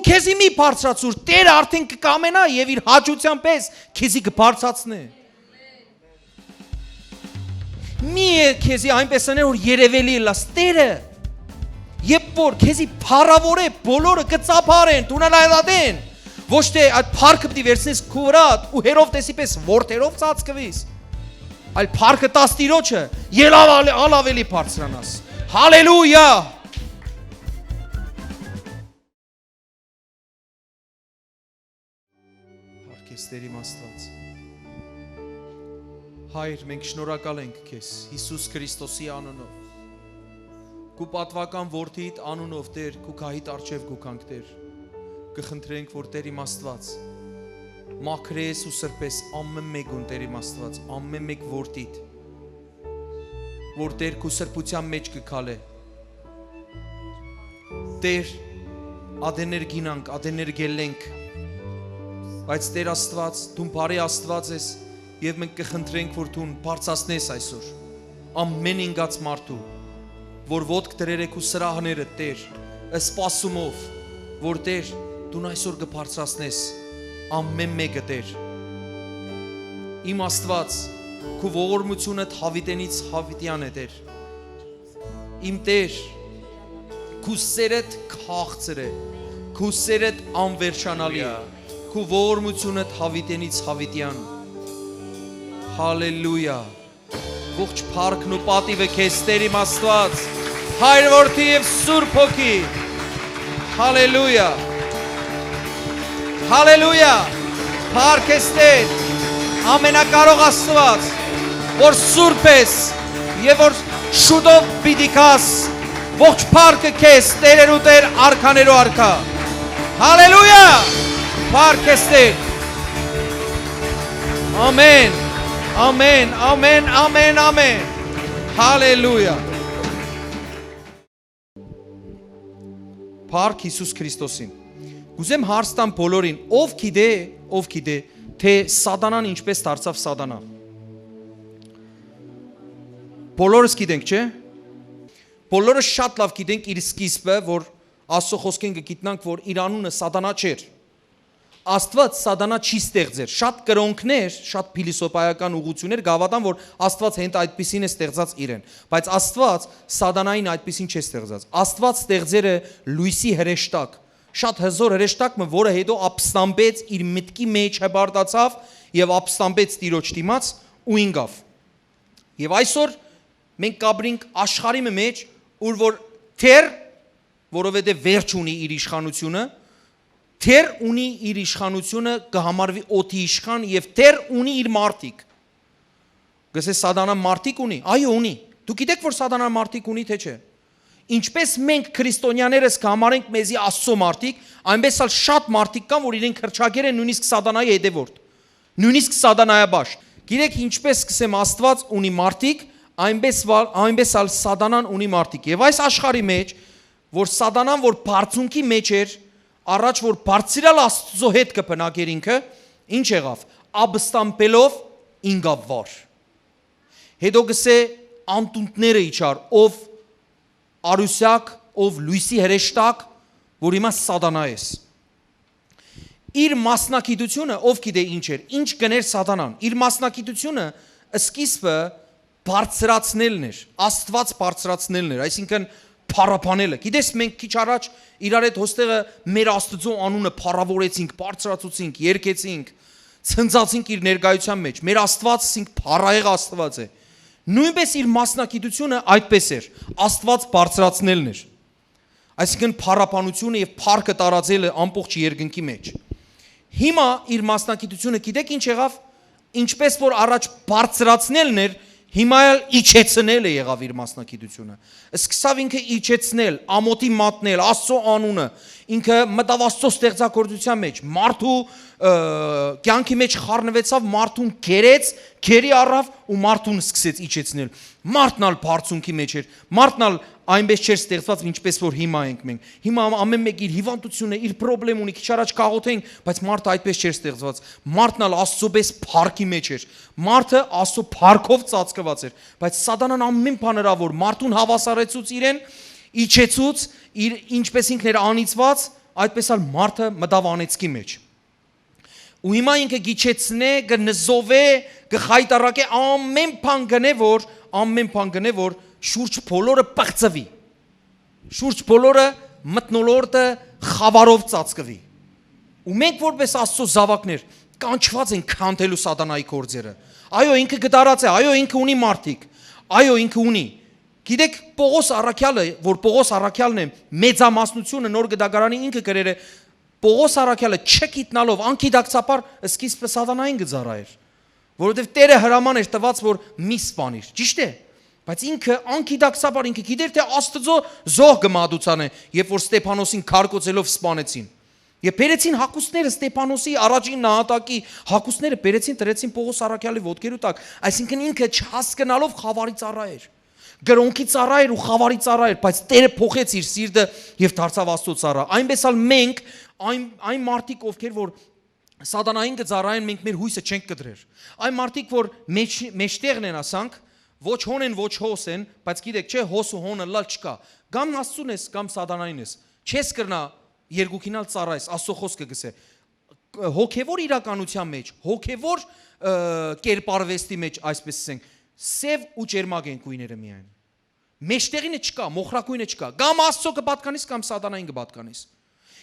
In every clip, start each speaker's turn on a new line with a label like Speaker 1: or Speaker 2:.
Speaker 1: Դու քեզի մի բարձրացուր, Տերը արդեն կկամենա եւ իր հաճության պես քեզի կբարձրացնի։ Մի քեզի այնպես աներ որ երևելի լաս Տերը Երբ որ քեզի փառավոր է բոլորը կծափարեն, տունալայլադեն ոչ թե այդ փառքը պիտի վերցնես քու վրա ու հերով տեսի պես որդերով ծածկվիս այլ փառքը տաս Տիրոջը ելավ ավելի բարձրանաս հալելույա Փառքես Տեր իմ Աստված Հայր, մենք շնորհակալ ենք քեզ Հիսուս Քրիստոսի անունով Քու պատվական որդիդ անունով Տեր, քու քահիդ արչև գուքանք Տեր Կխնդրենք, որ Տեր իմ Աստված մաքրես ու սրբես ամեն մեկուն Տեր իմ Աստված ամեն մեկ որդիդ որ Տեր քու սրբության մեջ կքալե Տեր ադեներ գինանք, ադեներ գելենք բայց Տեր Աստված, դու բարի Աստված ես Եվ մենք կխնդրենք, որ դու բարձրացնես այսօր ամեն ինգած մարդու, որ ոտք դրեր եք ու սրահները Տեր, սպասումով, որ Տեր դու այսօր կբարձրացնես ամեն մեկը Տեր։ Իմ Աստված, քո ողորմությունդ հավիտենից հավիտյան է Տեր։ Իմ Տեր, քո սերդ քաղցր է, քո սերդ անվերջանալի է, քո ողորմությունդ հավիտենից հավիտյան Հալելույա Ողջ փառքն ու պատիվը քեզ Տեր իմ Աստված Հայր որդի եւ Սուրբ Հոգի Հալելույա Հալելույա Փառք ես Տեր Ամենակարող Աստված որ Սուրբ ես եւ որ շուտով պիտի գաս ողջ փառքը քեզ Տերերու Տեր արքաներու արքա Հալելույա Փառք ես Տեր Ամեն Amen, amen, amen, amen. Hallelujah. Փառք Հիսուս Քրիստոսին։ Գուզեմ հարց տամ բոլորին, ով գիտե, թե սատանան ինչպես դարձավ սատանա։ Բոլորս գիտենք, չէ՞։ Բոլորը շատ լավ գիտենք իր սկիզբը, որ Աստծո խոսքին կգիտնանք, որ իր անունը սատանա չէր։ Աստված սատանա չի ստեղծեր, շատ կրոնքներ, շատ փիլիսոփայական ուղղություններ գավատան, որ Աստված հենց այդպիսին է ստեղծած իրեն, բայց Աստված սատանային այդպիսին չի ստեղծած։ Աստված ստեղծեր է լույսի հրեշտակ, շատ հզոր հրեշտակը, որը հետո ապստամբեց իր մտքի մեջ հբարտացավ եւ ապստամբեց Տիրոջ դիմաց ու ինգավ։ Եվ այսօր մենք կապրինք աշխարհի մեջ, ուր որ թեր, որովհետեւ վերջ ունի իր իշխանությունը Թեր ունի իր իշխանությունը կհամարվի օդի իշխան եւ թեր ունի իր մարտիկ։ Գսե սատանան մարտիկ ունի։ Այո, ունի։ Դու գիտեք որ սատանան մարտիկ ունի թե չէ։ Ինչպես մենք քրիստոնյաներս կհամարենք մեզի Աստծո մարտիկ, այնպես էլ շատ մարտիկ կան, որ իրենք քրչագեր են նույնիսկ սատանայի հետևորդ։ Նույնիսկ սատանայաբաշտ։ Գիտեք ինչպես կսեմ Աստված ունի մարտիկ, այնպես էլ սատանան ունի մարտիկ։ Եվ այս աշխարհի մեջ, որ սատանան որ բարձունքի մեջ էր Առաջ որ բարձրալ Աստծո հետ կբնակեր ինքը, ինչ եղավ, ապստամբելով ինգավ վար։ Հետո գսե անտունտները իջար, ով արուսյակ, ով լույսի հրեշտակ, որ հիմա սատանա ես։ Իր մասնակիտությունը, ով գիտե ինչ էր, ինչ կներ սատանան, իր մասնակիտությունը սկիզբը բարձրացնելն էր, Աստված բարձրացնելն էր, այսինքն փառապանելը։ Գիտես մենք քիչ առաջ իրար հետ հոստեղը մեր Աստծո անունը փառավորեցինք, բարձրացուցինք, երգեցինք, ցնծացինք իր ներկայության մեջ։ Մեր Աստվածինք փառահեղ Աստված է։ Նույնպես իր մասնակիտությունը այդպես էր։ Աստված բարձրացնելն էր։ Այսինքն փառապանությունը եւ փառքը տարածելը ամբողջ երկնքի մեջ։ Հիմա իր մասնակիտությունը գիտեք ինչ եղավ։ Ինչպես որ առաջ բարձրացնելն էր, Հիմա էլ իջեցնել է եղավ իր մասնակիտությունը։ Սկսավ ինքը իջեցնել, ամոթի մատնել, Աստծո անունը, ինքը մտավ Աստծո ստեղծագործության մեջ, մարդու կյանքի մեջ խառնվեցավ, մարդուն գերեց, գերի առավ ու մարդուն սկսեց իջեցնել։ Մարդն ալ բարձունքի մեջ էր, մարդն ալ այնպես չէր ստեղծված, ինչպես որ հիմա ենք մենք։ Հիմա ամեն մեկ իր հիվանդությունը, իր խնդրեմ ունի, քիչ առաջ կաղոթենք, բայց մարդը այդպես չէր ստեղծված։ Մարդն ալ Աստծո պես փառքի մեջ էր։ Մարդը Աստծո փառքով ծածկված էր, բայց սատանան ամեն բան հրավոր մարդուն հավասարեցուց իրեն, իջեցուց իր ինչպես ինքն էր անիծված, այդպես էլ մարդը մտավ անեծքի մեջ։ Ու հիմա ինքը գիչեցնե, կնզովե, կխայտարակե ամեն բան գնե, որ շուրջ բոլորը պղծվի։ Շուրջ բոլորը մթնոլորտը խավարով ծածկվի։ Ու մենք որպես Աստծո զավակներ կանչված ենք քանդելու սատանայի գործերը։ Այո, ինքը գդարած է, այո, ինքը ունի մարդիկ, այո, ինքը ունի։ Գիտեք, Պողոս առաքյալը, որ Պողոս առաքյալն է, մեծամասնությունը նոր գդագարանի ինքը գրել է, Պողոս առաքյալը չգիտնալով անկիդակցաբար սկիզբը սատանային գծարայր, որովհետև Տերը հրաման էր տված, որ մի սպանիր, ճիշտ է, բայց ինքը անկիդակցաբար ինքը գիտեր, թե Աստծո զոհ գմադուցան է, երբ որ Ստեփանոսին քարկոծելով սպանեցին։ Եվ բերեցին հակուսները Ստեփանոսի առաջին նահատակի հակուսները բերեցին տրեցին Պողոս առաքյալի ոտքերու տակ, այսինքն ինքը չհասկանալով խավարի ծառա էր։ Գրոնքի ծառա էր ու խավարի ծառա էր, բայց Տերը փոխեց իր սիրտը եւ դարձավ Աստծո ծառա։ Այնպես էլ մենք այն մարդիկ, ովքեր որ սատանային կծառայեն, մենք մեր հույսը չենք կտրեր։ Այն մարդիկ, որ մեջտեղն են ասանք, ոչ հոն են, ոչ հոս են, բայց գիտեք, չէ, հոս ու հոնը լալ չկա։ Կամ Աստծուն ես, կամ սատանային ես։ Չես կրնա երկուքինալ ծառայես, Աստծո խոսքը գսե։ Հոգևոր իրականության մեջ, հոգևոր կերպարվեստի մեջ, այսպես ասենք, սև ու ջերմակ են գույները միայն։ Մեջտեղինը չկա, մոխրակույնը չկա։ Կամ Աստծո կպատկանես, կամ սատանային կպատկանես։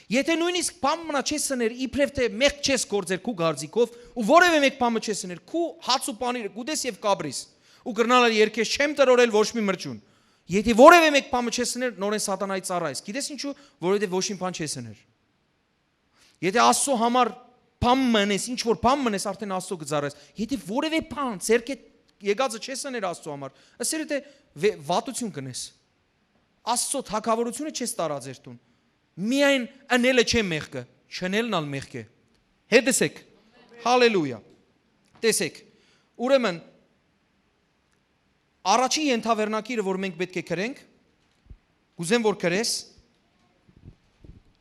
Speaker 1: Եթե նույնիսկ բան մնա չես սներ, իբրև թե մեղք չես գործեր քու գարձիկով, ու որևէ մեկ բանը չես սներ, քու հաց ու պանիրը գուտես եւ կաբրիս, ու գրնալ երկես չեմ տրորել ոչ մի մրջուն։ Եթե որևէ մեկ բանը չես սներ, նորեն սատանայի ծառայես։ Գիտես ինչու, որովհետեւ ոչ մի բան չես սներ։ Եթե Աստծո համար բան մնես, ինչ որ բան մնես, արդեն Աստծո կծառայես։ Եթե որևէ բան ցերկե եկածը չես սներ Աստծո համար, ասել թե վատություն կնես։ Աստծո թակավորությունը չես տարածեր տուն։ Միայն անելը չէ մեղքը, չնելն ալ մեղք է։ Հետեսեք։ Հալելույա։ Տեսեք։ Ուրեմն առաջի ենթավերնակիրը, որ մենք պետք է գրենք, կուզեմ որ գրես,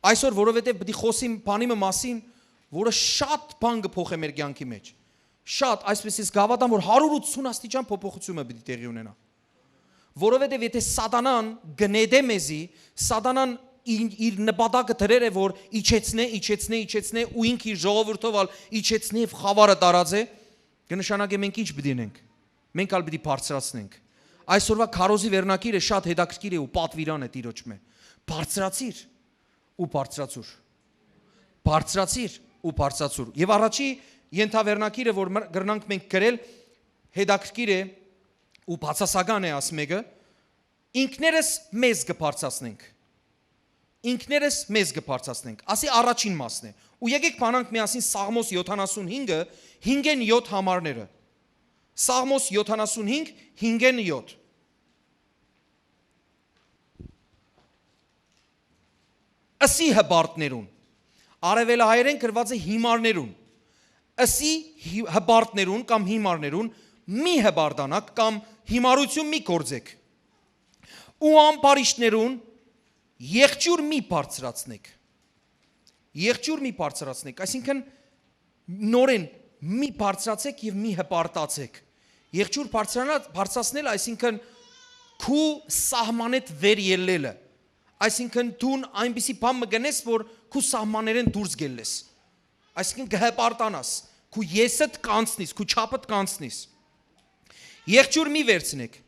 Speaker 1: այսօր որովհետև պետք է խոսիմ բանի մասին, որը շատ բան կփոխի մեր կյանքի մեջ։ Շատ, այսպես ես գավաթամ, որ 180 աստիճան փոփոխություն պետք է տեղի ունենա։ Որովհետև եթե սատանան գնեդե մեզի, սատանան իր նպատակը դրեր է, որ իջեցնե ու ինքը իր ժողովրդով ալ իջեցնե եւ խավարը տարածե, կնշանակե մենք ինչ պիտի ունենք։ Մենք ալ պիտի բարձրացնենք։ Այսօրվա քարոզի վերնակիրը շատ հետաքրքիր է ու պատվիրան է Տիրոջ մե։ Բարձրացիր ու բարձրացուր։ Բարձրացիր ու բարձրացուր։ Եվ առաջի ենթավերնակիրը, որ գրնանք մենք գրել, հետաքրքիր է ու բացասական է ասմեգը, ինքներս մեզ կբարձրացնենք։ Ինքներս մեզ կբարձրացնենք։ Ասի առաջին մասն է։ Ու եկեք բանանք միասին Սաղմոս 75-ը 5-ն 7 համարները։ Սաղմոս 75 5-ն 7։ Ասի հբարտներուն։ Արևելահայերեն գրված է հիմարներուն։ Ասի հբարտներուն կամ հիմարներուն մի հբարտանակ կամ հիմարություն մի գործեք։ Ու ամբարիշտներուն եղջյուր մի բարձրացնեք։ Եղջյուր մի բարձրացնեք, այսինքն նորեն մի բարձրացեք եւ մի հպարտացեք։ Եղջյուր բարձրացնել, այսինքն քու սահմանետ վեր ելելը։ Այսինքն դու այնպիսի բան մգնես, որ քու սահմաներեն դուրս գելես։ Այսինքն կհպարտանաս, քու եսդ կանցնիս, քու չափդ կանցնիս։ Եղջյուր մի վերցնեք։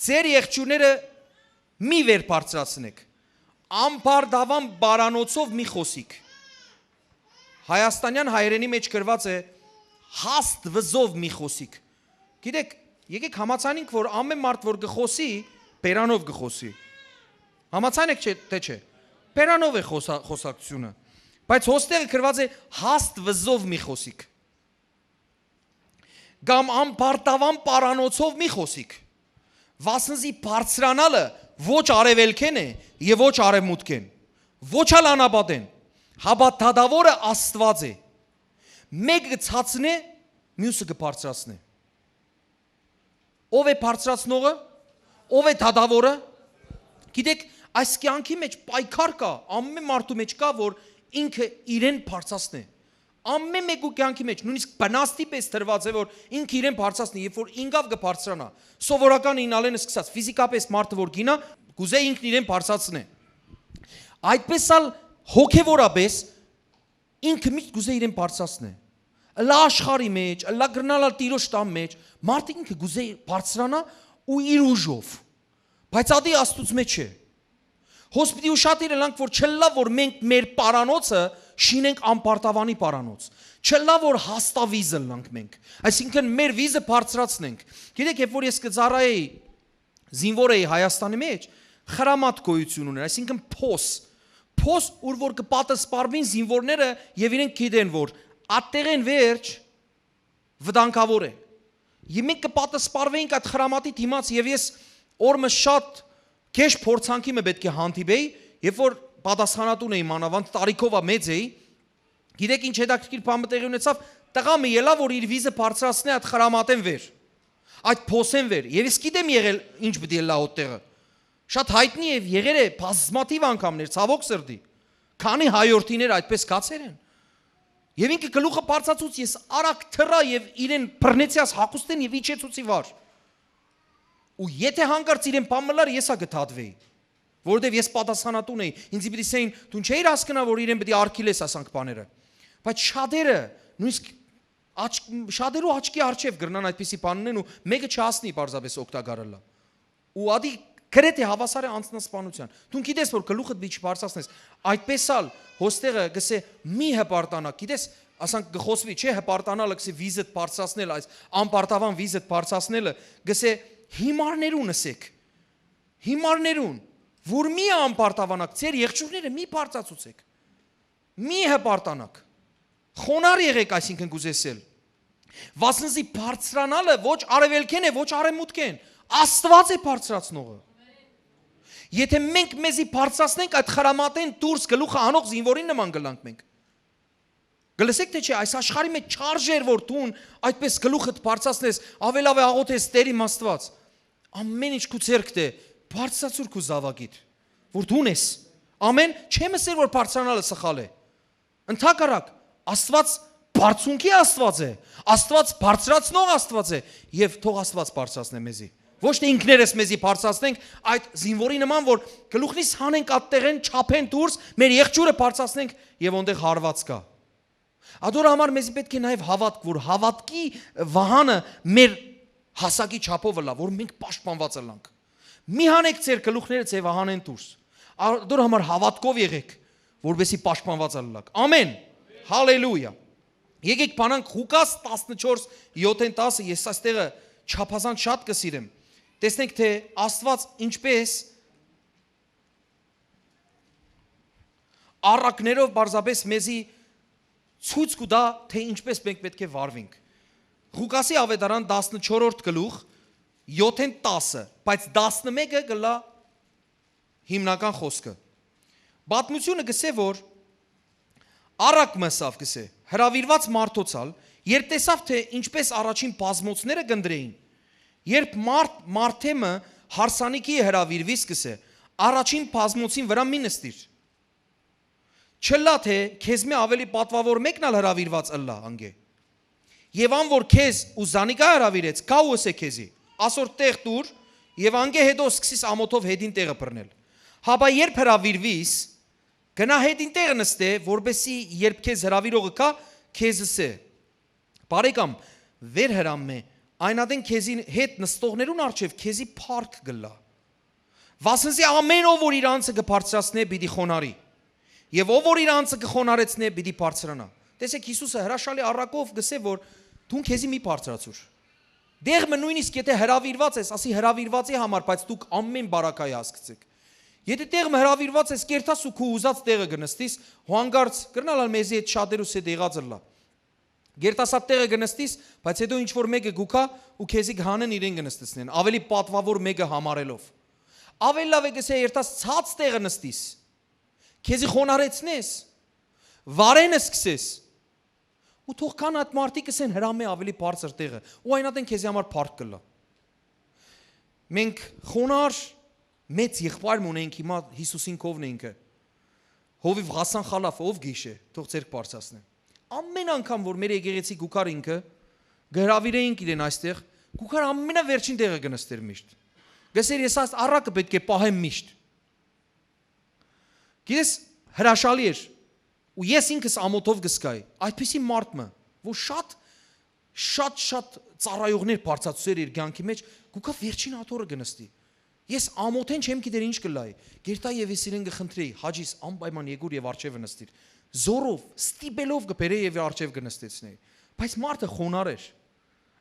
Speaker 1: Ձեր եղջյուրները մի վեր բարձրացնեք։ Ամբարդավան բարանոցով մի խոսիկ։ Հայաստանյան հայերենի մեջ գրված է հաստ վզով մի խոսիկ։ Գիտեք, եկեք համաձայնենք, որ ամեն մարդ որ գխոսի, բերանով գխոսի։ Համաձայն եք թե չէ։ Բերանով է խոսակցությունը։ Բայց հոստեղը գրված է հաստ վզով մի խոսիկ։ Կամ ամբարդավան պարանոցով մի խոսիկ։ Վասնզի բարձրանալը ոչ արևելքեն է եւ ոչ արևմուտքեն, ոչ ալ անապատեն, հաբաթադավորը Աստված է։ Մեկը ցածնե, մյուսը կբարձրացնե։ Ով է բարձրացնողը, ով է դադավորը։ Գիտեք, այս կյանքի մեջ պայքար կա, ամեն մարդու մեջ կա, որ ինքը իրեն բարձրացնե։ Ամեն մեկու կյանքի մեջ նույնիսկ բնաստի պես դրված է, որ ինքը իրեն բարձրացնի, երբ որ ինքավ կբարձրանա։ Սովորական ինալենը սկսած, ֆիզիկապես մարդը որ գինա, գուզե ինքն իրեն բարձրացնե։ Այդպես ալ հոգևորապես ինքը միշտ գուզե իրեն բարձրացնե։ Լա աշխարհի մեջ, լա գրնալալ տիրոջ տան մեջ, մարդը ինքը գուզե բարձրանա ու իր ուժով։ Բայց ադի Աստուծո մեջ է։ Հոսպիտի ուշադիր ենք որ չլա որ մենք մեր պարանոցը շինենք անպարտավանի պարանոց։ Չլա որ հաստավիզը լանք մենք։ Այսինքն մեր վիզը բարձրացնենք։ Գիտեք, երբ որ ես կծառայեի զինվոր էի Հայաստանի մեջ, խրամատ գոյություն ուներ, այսինքն փոս, ուր որ կպատասպարվին զինվորները եւ իրենք գիտեն որ ատեղեն վերջ վտանգավոր է։ Եվ մենք կպատասպարվեինք այդ խրամատի դիմաց եւ ես օրը շատ քեշ փորձանքի մը պետք է հանդիպեի, երբ որ պատասխանատուն էի մանավանդ տարիքովա մեծ էի, գիտեք ինչ հետաքրքիր բան տեղի ունեցավ, տղամը ելա որ իր վիզը բարձրացնի այդ խրամատեն վեր, այդ փոսեն վեր, եւ ես գիտեմ եղել ինչ պետք է լա այդտեղը, շատ հայտնի է եղել է բազմաթիվ անգամներ, ցավոք սրտի, քանի հայորդիներ այդպես կացեր են, եւ ինքը գլուխը բարձացուց ես արագ թռա եւ իրեն բռնեցիաս հակուստեն եւ իջեցուցի վար, ու եթե հանկարծ իրեն բամլար եսա գտադվեի, որովհետև ես պատասխանատուն էի, ինձ պիտի ասեին, դու չէիր հասկնա, որ իրեն պիտի արգիլես ասանք բաները, բայց շատերը, նույնիսկ շատերու աչքի առջև գրնան այդպիսի բաններն ու մեկը չհասնի պարզապես օգտագարելա, ու ադի գրեթե հավասար է անձնասպանության, դու գիտես, որ գլուխդ մի չբարձրացնես, այդպես ալ հոստեղը գսե մի հպարտանակ, գիտես, ասանք գխոսվի, չէ հպարտանալը գսե վիզդ բարձրացնել, այս անպարտավան վիզդ բարձրացնելը, գսե հիմարներուն ասեք, հիմարներուն, որ մի անպարտավանակ, ձեր եղջուրները մի բարձացուցեք, մի հպարտանակ, խոնար եղեք այսինքն գուզեսել, վասնզի բարձրանալը ոչ արևելքեն է, ոչ արևմուտքեն, Աստված է բարձրացնողը, եթե մենք մեզի բարձրացնենք այդ խրամատեն դուրս գլուխը անող զինվորին նման գլանք մենք, գլսեք թե չէ, այս աշխարհի մեջ չարժեր որ դու այդպես գլուխդ բարձրացնես, ավելավ է աղոթես Տեր իմ Աստված, ամեն ինչ քու ձեռքդ է, բարձրացուր քու զավակիդ, որ դու ես, ամեն, չեմ ասել որ բարձրանալը սխալ է, ընդհակառակ, Աստված բարձունքի Աստված է, Աստված բարձրացնող Աստված է, եւ թող Աստված բարձրացնե մեզի, ոչ թե ինքներս մեզի բարձրացնենք այդ զինվորի նման, որ գլուխնից հանենք այդտեղեն, չափեն դուրս, մեր եղջյուրը բարձրացնենք եւ այնտեղ հարված կա։ Ադոր համար մեզի պետք է նաև հավատք, որ հավատքի վահանը մեր հասակի չափով լա, որ մենք պաշտպանված ենք։ Մի հանեք ձեր գլուխները ձեւ հանեն դուրս։ Ադոր համար հավատքով եղեք, որովհետեւ պաշտպանված ալլակ։ Ամեն։ Հալելույա։ Եկեք բանանք Ղուկաս 14:7-10, ես այստեղը չափազանց շատ կսիրեմ։ Տեսնենք թե Աստված ինչպես առակներով բարձրապես մեզի ցույց կտա, թե ինչպես մենք պետք է վարվենք։ Ղուկասի ավետարան 14-րդ գլուխ 7-10, բայց 11-ը գլա հիմնական խոսքը։ Պատմությունը գսե որ առակ մսավ գսե, հրավիրված մարդոցալ, երբ տեսավ թե ինչպես առաջին բազմոցները գնդրեին, երբ մարդեմը հարսանիքի հրավիրվիս գսե, առաջին բազմոցին վրա մի նստիր։ Չլա թե քեզ մի ավելի պատվավոր մեկն ալ հրավիրված ըլլա անգե։ Եվ ան որ քեզ ու զանիկա հրավիրեց, կա ու ասե քեզի, ասոր տեղ դուր եւ անգե հետո սկսիս ամոթով հետին տեղը բռնել։ Հաբա երբ հրավիրվիս, գնա հետին տեղը նստե, որբեսի երբ քեզ հրավիրողը կա, քեզ ասե։ Բարեկամ, վեր հրամե, այնադեն քեզի հետ նստողներուն առջև քեզի փառք գլա։ Վասնզի ամեն ով որ իր անձը կբարձրացնե, պիտի խոնարի։ Եվ ով որ իր անձը կխոնարեցնե, պիտի բարձրանա։ Տեսեք Հիսուսը հրաշալի առակով գսե որ դու քեզի մի բարձրացուր։ Դեղը նույնիսկ եթե հրավիրված ես, ասի հրավիրվածի համար, բայց դուք ամեն բարակայի հասկացեք։ Եթե տեղը հրավիրված ես, կերտաս ու քու ուզած տեղը գնստիս, հանգարց կրնալ մեզի հետ շատերուս հետ եղած լա։ Գերտասատ տեղը գնստիս, բայց հետո ինչ որ մեկը գուքա ու քեզի գանեն իրեն գնստեցնեն, ավելի պատվավոր մեկը համարելով։ Ավելի լավ է գսե երտաս ցած տեղը նստիս։ Քեզի խոնարեցնես, վարենը սկսես։ Ու թող կան այդ մարդիկ ասեն հրամե ավելի բարձր տեղը, ու այնատեն քեզի համար փառք կլա։ Մենք խոնար մեծ եղբայր ունենք հիմա Հիսուսին կովն ինքը։ Հովիվ Ղասան խալաֆ ով գիշե, թող ձեր բարձրացնե։ Ամեն անգամ որ մեր եկեղեցի գուքար ինքը գհրավիրեինք իրեն այստեղ, գուքար ամենավերջին տեղը գնստեր միշտ։ Գսեր ես այս առակը պետք է պահեմ միշտ։ Գիտես հրաշալի էր։ Ու ես ինքս ամոթով գսկայի, այդպիսի մարդը, որ շատ ծառայողներ բարձացուցեր իր կյանքի մեջ, գուկա վերջին աթոռը գնստի։ Ես ամոթեն չեմ գիտեր ինչ կլայի։ Գերտա եւ ես իրեն կխնդրեի, հաջիս անպայման եկուր եւ արջևը նստիր։ Զորով, ստիպելով կբերեի եւ արջև կնստեցնեի։ Բայց մարդը խոնար էր։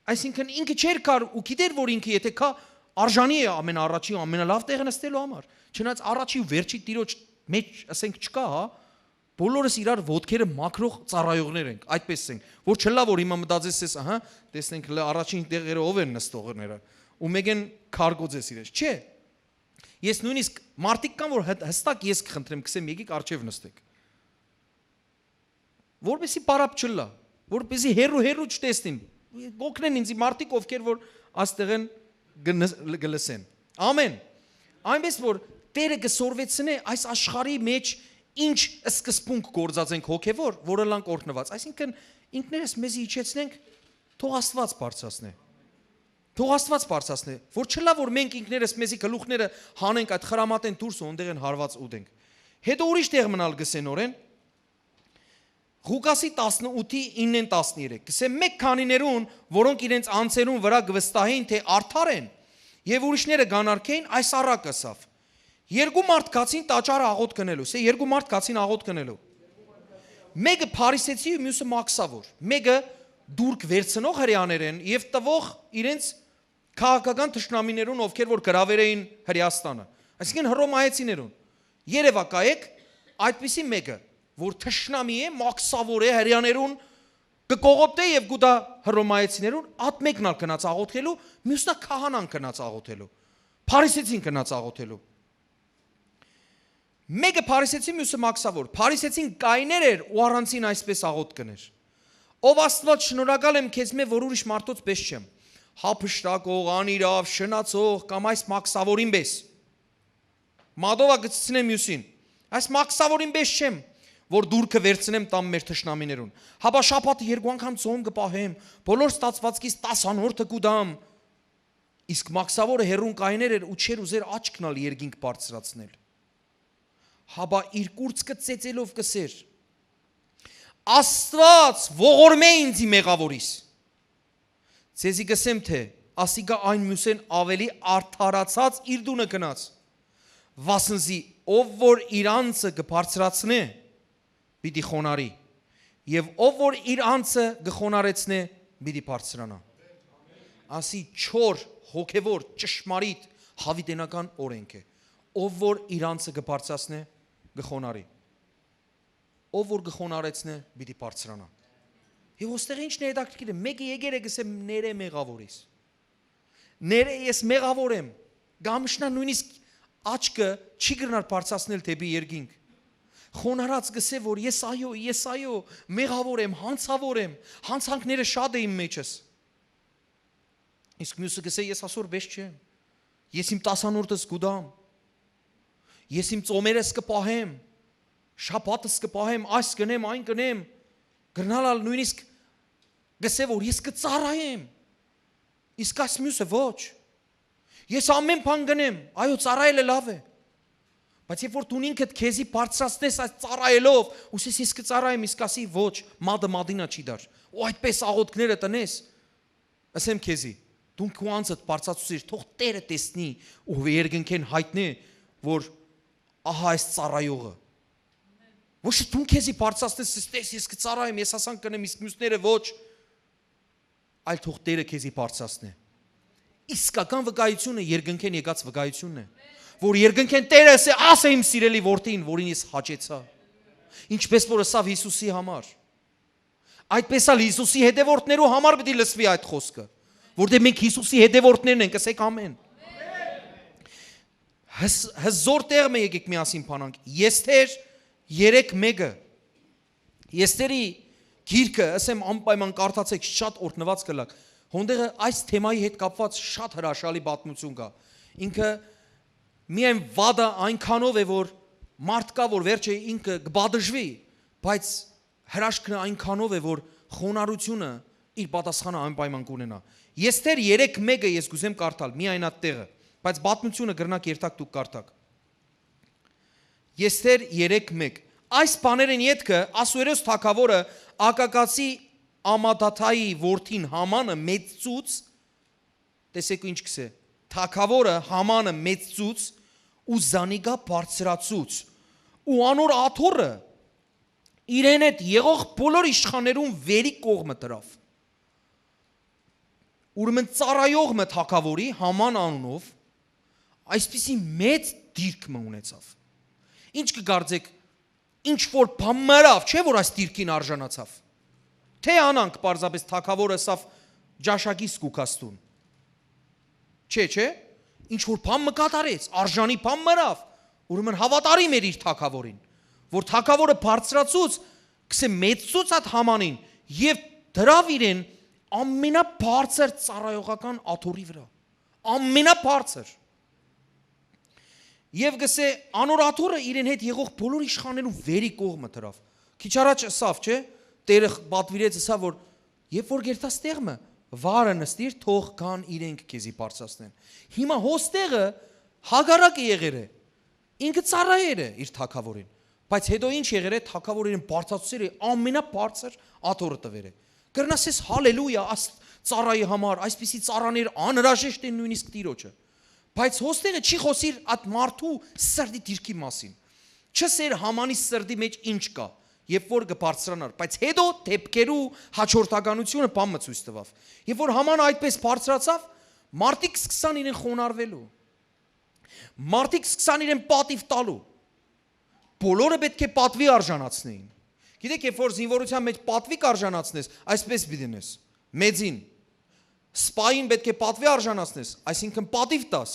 Speaker 1: Այսինքն ինքը չէր կար ու գիտեր որ ինքը եթե կա արժանի է ամենաառաջի ամենալավ տեղը նստելու համար։ Չնայած առաջի ու վերջի տիրոջ մեջ ասենք չկա, հա։ Բոլորս իրար ոտքերը մաքրող ծառայողներ ենք, այդպես ենք, որ չլա որ հիմա մտածես ես, ահա, տեսնենք առաջին տեղերը ով են նստողները, ու մեգեն քարգոձես իրենց, չէ։ Ես նույնիսկ մարդիկ կան որ հստակ ես կխնդրեմ, կսեմ եկեք արջև նստեք։ Որպեսի պարապ չլա, որպեսի հերու չտեսնին, գոքնեն ինձ մարդիկ ովքեր որ աստեղ են գլսեն։ Ամեն։ Այնպես որ Տերը կսորվեցնե այս աշխարհի մեջ ինչ սկզբունք գործած ենք հոգևոր, որը լանք օրհնված։ Այսինքն ինքներս մեզ իջեցնենք, թող Աստված բարձրացնե։ Թող Աստված բարձրացնե, որ չլա որ մենք ինքներս մեզի գլուխները հանենք այդ խրամատեն դուրս ու ondեղ են հարված ուտենք։ Հետո ուրիշ տեղ մնալ գսենորեն Ղուկասի 18:9-13 գսե մեկ քանիներուն, որոնք իրենց անձերուն վրա գվստահեին, թե արդար են, եւ ուրիշները գանարքեին, այս առակը ասավ։ Երկու մարդ կացին տաճարը աղոտ կնելու, սե երկու մարդ կացին աղոտ կնելու։ Մեկը փարիսեցի ու մյուսը մաքսավոր։ Մեկը դուրք վերցնող հрьяաներ են եւ տվող իրենց քաղաքական թշնամիներուն, ովքեր որ գրավեր էին Հրեաստանը։ Այսինքն հռոմայեցիներուն։ Երևա կայեք այդպիսի մեկը, որ թշնամի է, մաքսավոր է հрьяաներուն կկողոպտե եւ գուտա հռոմայեցիներուն, ատ մեկն ալ կնաց աղոթելու, մյուսնա քահանան կնաց աղոթելու։ Փարիսեցին կնաց աղոթելու։ Մեկը փարիսեցի, մյուսը մաքսավոր։ Փարիսեցին կայներ էր ու առանցին այսպես աղոթ կներ։ Ով Աստված շնորհակալ եմ քեզ մե որ ուրիշ մարդոց պես չեմ։ Հափշտակող, անիրավ, շնացող կամ այս մաքսավորին պես։ Մադովա գցցնեմ մյուսին։ Այս մաքսավորին պես չեմ, որ դուրքը վերցնեմ տամ մեր թշնամիներուն։ Հաբա շաբաթը երկու անգամ ծոմ կպահեմ, բոլոր ստացվածքից 10-րդը կուտամ։ Իսկ մաքսավորը հերուն կայներ էր ու չեր ուզեր աչքն ալ երկինք բարձրացնել։ Հաբա իր կուրծքը ծեծելով կսեր։ Աստված ողորմե ինձի մեղավորիս։ Ձեզի գսեմ թե ասիկա այն մյուսեն ավելի արդարացած իր դունը գնաց։ Վասնզի ով որ իր անձը կբարձրացնե, պիտի խոնարի, եւ ով որ իր անձը կխոնարեցնե, պիտի բարձրանա։ Ասի չոր, հոգևոր, ճշմարիտ, հավիտենական օրենք է։ Ով որ իր անձը կբարձրացնե, կխոնարի։ Ով որ կխոնարեցնե, պիտի բարձրանա։ Եվ ոստեղ ինչն է հետաքրքիրը, մեկը եկեր է գսեմ ները մեղավորիս։ Ները ես մեղավոր եմ, գամշնա նույնիսկ աչքը չի գրնար բարձրացնել թեպի երկինք։ Խոնարած գսե որ ես այո, մեղավոր եմ, հանցավոր եմ, հանցանքները շատ է իմ մեջս։ Իսկ մյուսը գսե ես ասոր բես չեմ։ Ես իմ 10-րդս կուտամ։ Ես իմ ծոմերս կպահեմ, շաբաթս կպահեմ, այս կնեմ, այն կնեմ։ Գրնալալ նույնիսկ գսե որ ես կծառայեմ։ Իսկ այս մյուսը ոչ։ Ես ամեն բան գնեմ, այո ծառայելը լավ է։ Բայց երբ որ դու ինքդ քեզի բարձրացնես այս ծառայելով, ուսես ես կծառայեմ, իսկ ասի ոչ, մադը մադինա չի դար։ Ու այդպես աղոթքները տնես։ Ասեմ քեզի, դու քո անձդ բարձրացուցիր, թող Տերը տեսնի ու երկնքեն հայտնի, որ ահա այս ծառայողը։ Ոչ դու քեզի բարձրացնես, ես կծառայեմ, ես ասան կնեմ, իսկ մյուսները ոչ, այլ թող Տերը քեզի բարձրացնի։ Իսկական վկայությունը երկնքեն եկած վկայությունն է, որ երկնքեն Տերը ասե իմ սիրելի որդին, որին ես հաճեցա, ինչպես որ ասավ Հիսուսի համար, այդպես ալ Հիսուսի հետևորդներու համար պետք է լսվի այդ խոսքը, որտեղ մենք Հիսուսի հետևորդներն ենք, ասեք ամեն։ Հզոր տեղ մը եկեք միասին փանանք, Եսթեր 3:1, Եսթերի գիրքը, ասեմ անպայման կարդացեք, շատ օրհնված կլաք։ Հոնդեղը այս թեմայի հետ կապված շատ հրաշալի պատմություն կա։ Ինքը միայն վադը այնքանով է, որ մարդ կա, որ վերջը ինքը կբադժվի, բայց հրաշքն այնքանով է, որ խոնարհությունը իր պատասխանը անպայման կունենա։ Եսթեր 3:1 ես կուզեմ կարդալ, միայն այդ տեղը, բայց պատմությունը գրնակ երթակ դուք կարդաք։ Եսթեր 3:1 Այս բաներն յետքը Ասուերոս թագավորը Ակակացի Ամադաթայի որդին Համանը մեծուց, տեսեք ինչ կսե, թագավորը Համանը մեծուց ու զանիգա բարձրացուց ու անոր աթոռը իրեն հետ եղող բոլոր իշխաներուն վերի կողմը դրավ։ Ուրեմն ծառայողը թագավորի Haman անունով այսպիսի մեծ դիրք ունեցավ։ Ինչ կգարձեք, ինչ որ բան մրավ, չէ որ այս դիրքին արժանացավ։ Թե անանք պարզապես թագավորը սավ ջաշակի սկուկաստուն։ Չէ, ինչ որ բան մկատարեց, արժանի բան մրավ, ուրեմն հավատարիմ էր իր թագավորին, որ թագավորը բարձրացուց, կսե մեծուց այդ Hamanին եւ դրավ իրեն ամենաբարձր ծառայողական աթոռի վրա, ամենաբարձր։ Եվ գսե անոր աթոռը իրեն հետ եղող բոլոր իշխաներուն վերի կողմը դրավ։ Քիչ առաջ ասավ, չէ, Տերը պատվիրեց ասա, որ երբ որ գերտաս տեղը վարը նստիր, թող կան իրենք քեզի բարձրացնեն։ Հիմա հոստեղը հագարակը եղեր է։ Ինքը ծառայեր է իր թագավորին, բայց հետո ինչ եղեր է, թագավորին բարձրացուցեր է ամենաբարձր աթոռը տվեր է։ Կրնասես հալելույա, ծառայի համար, այսպիսի ծառաներ անհրաժեշտ են նույնիսկ Տիրոջը։ Բայց հոստեղը չի խոսիր այդ մարդու սրտի դիրքի մասին։ Չսեր Համանի սրտի մեջ ինչ կա, երբ որ կբարձրանար, բայց հետո դեպքերու հաջորդականությունը բամը ցույց տվավ։ Երբ որ Համանը այդպես բարձրացավ, մարդիկ սկսան իրեն խոնարհվելու։ Մարդիկ սկսան իրեն պատիվ տալու։ Բոլորը պետք է պատվի արժանացնեին։ Գիտեք, երբ որ զինվորության մեջ պատվի կարժանացնես, այսպես բիդենես, մեծին, սպային պետք է պատվի արժանացնես, այսինքն պատիվ տաս,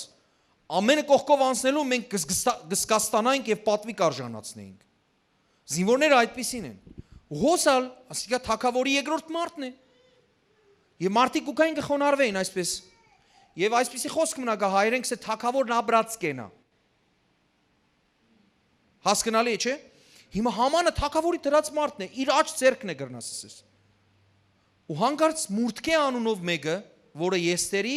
Speaker 1: ամենը կողքով անցնելու մենք կսկաստանայինք և պատվի կարժանացնեինք։ Զինվորները այդպիսին են։ Հոսալ, ասիկա թագավորի երկրորդ մարդն է։ Եվ մարդիկ ուկային կխոնարվեին այսպես։ Եվ այսպիսի խոսք մնա գա հայերեն կսե թագավորն աբրած կենա։ Հասկնալի է, չէ։ Հիմա Համանը թագավորի դրած մարդն է, իր աջ ձեռքն է գրնասսես։ Ու հանկարծ Մուրդքե անունով մեկը, որը Եստերի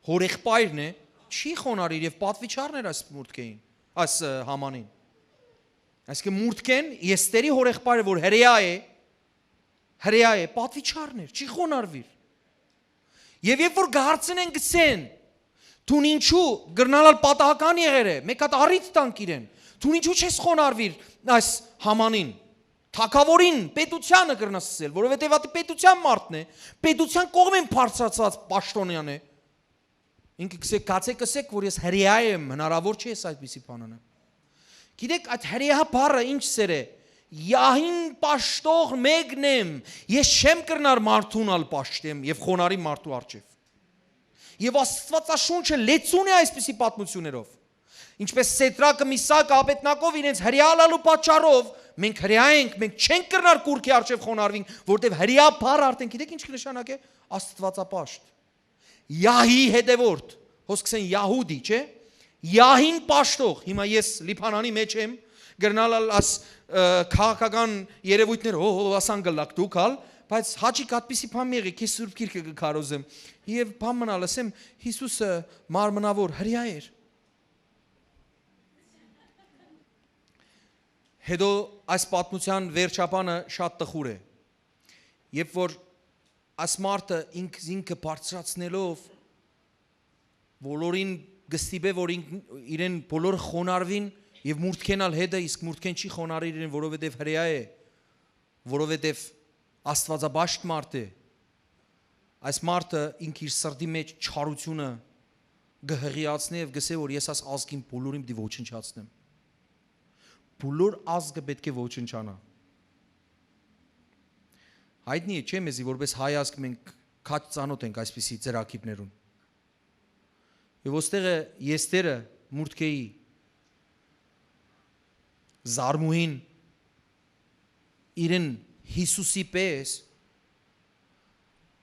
Speaker 1: հորեղբայրն է, չի խոնարհիր եւ պատվի չառներ այս Մուրդքեին, այս Hamanին։ Այսինքն Մուրդքեն Եստերի հորեղբայրը, որ հրեա է, պատվի չառներ, չի խոնարհվիր։ Եվ երբ որ գարցնեն գցեն, դու ինչու գրնալալ պատահական եղեր է, մեկ հատ առիթ տանք իրեն, դու ինչու չես խոնարհվիր այս Hamanին։ Թագավորին պետությանը կրնասել, որովհետև այդ պետության մարդն է, պետության կողմեն բարձրացած պաշտոնյան է։ Ինքը կսեք, կացեք կսեք, որ ես հրեա եմ, հնարավոր չի ես այդպիսի բանանը։ Գիտեք, այդ հրեա բառը ինչ սեր է։ Յահին պաշտող մեկն եմ, ես չեմ կրնար մարդուն ալ պաշտեմ եւ խոնարի մարդու առջև։ Եվ Աստվածաշունչը լեցուն է այսպիսի պատմություններով։ Ինչպես Սեդրակը, Միսակը, Աբեդնակով իրենց հրեալալու պատճառով մենք հրեա ենք, մենք չենք կրնար կուրքի առջև խոնարհվենք, որտեղ հրեա բառը արդեն գիտեք ինչ կնշանակե Աստվածապաշտ։ Յահի հետևորդ, հոսքսեն Յահուդի, չէ։ Յահին պաշտող, հիմա ես Լիբանանի մեջ եմ, գրնալ աս քաղաքական երևույթներ, ասան գլակ դուքալ, բայց հաճիկ այդպիսի բան եղի, քեզ Սուրբ Գիրքը կքարոզեմ, եւ բան մնալ ասեմ, Հիսուսը մարմնավոր հրեա էր։ Հետո այս պատմության վերջապանը շատ տխուր է։ Երբ որ այս մարդը ինքը բարձրացնելով բոլորին գստիբե, որ իրեն բոլորը խոնարհվին եւ Մուրդքենալ հետը, իսկ Մուրդքեն չի խոնարհիր իրեն, որովհետեւ հրեա է, որովհետեւ Աստվածաբաշտ մարդ է։ Այս մարդը ինք իր սրտի մեջ չարությունը գհղիացնի եւ գսե, որ ես այս ազգին բոլորին պիտի ոչնչացնեմ։ Բոլոր ազգը պետք է ոչնչանա։ Հայտնի է, չէ՞ մեզի, որպես հայ ազգ մենք քաջ ծանոթ ենք այսպիսի ծրակիպներուն։ Եվ ոստեղը Եստերը Մուրդքեի զարմուհին իրեն Հիսուսի պես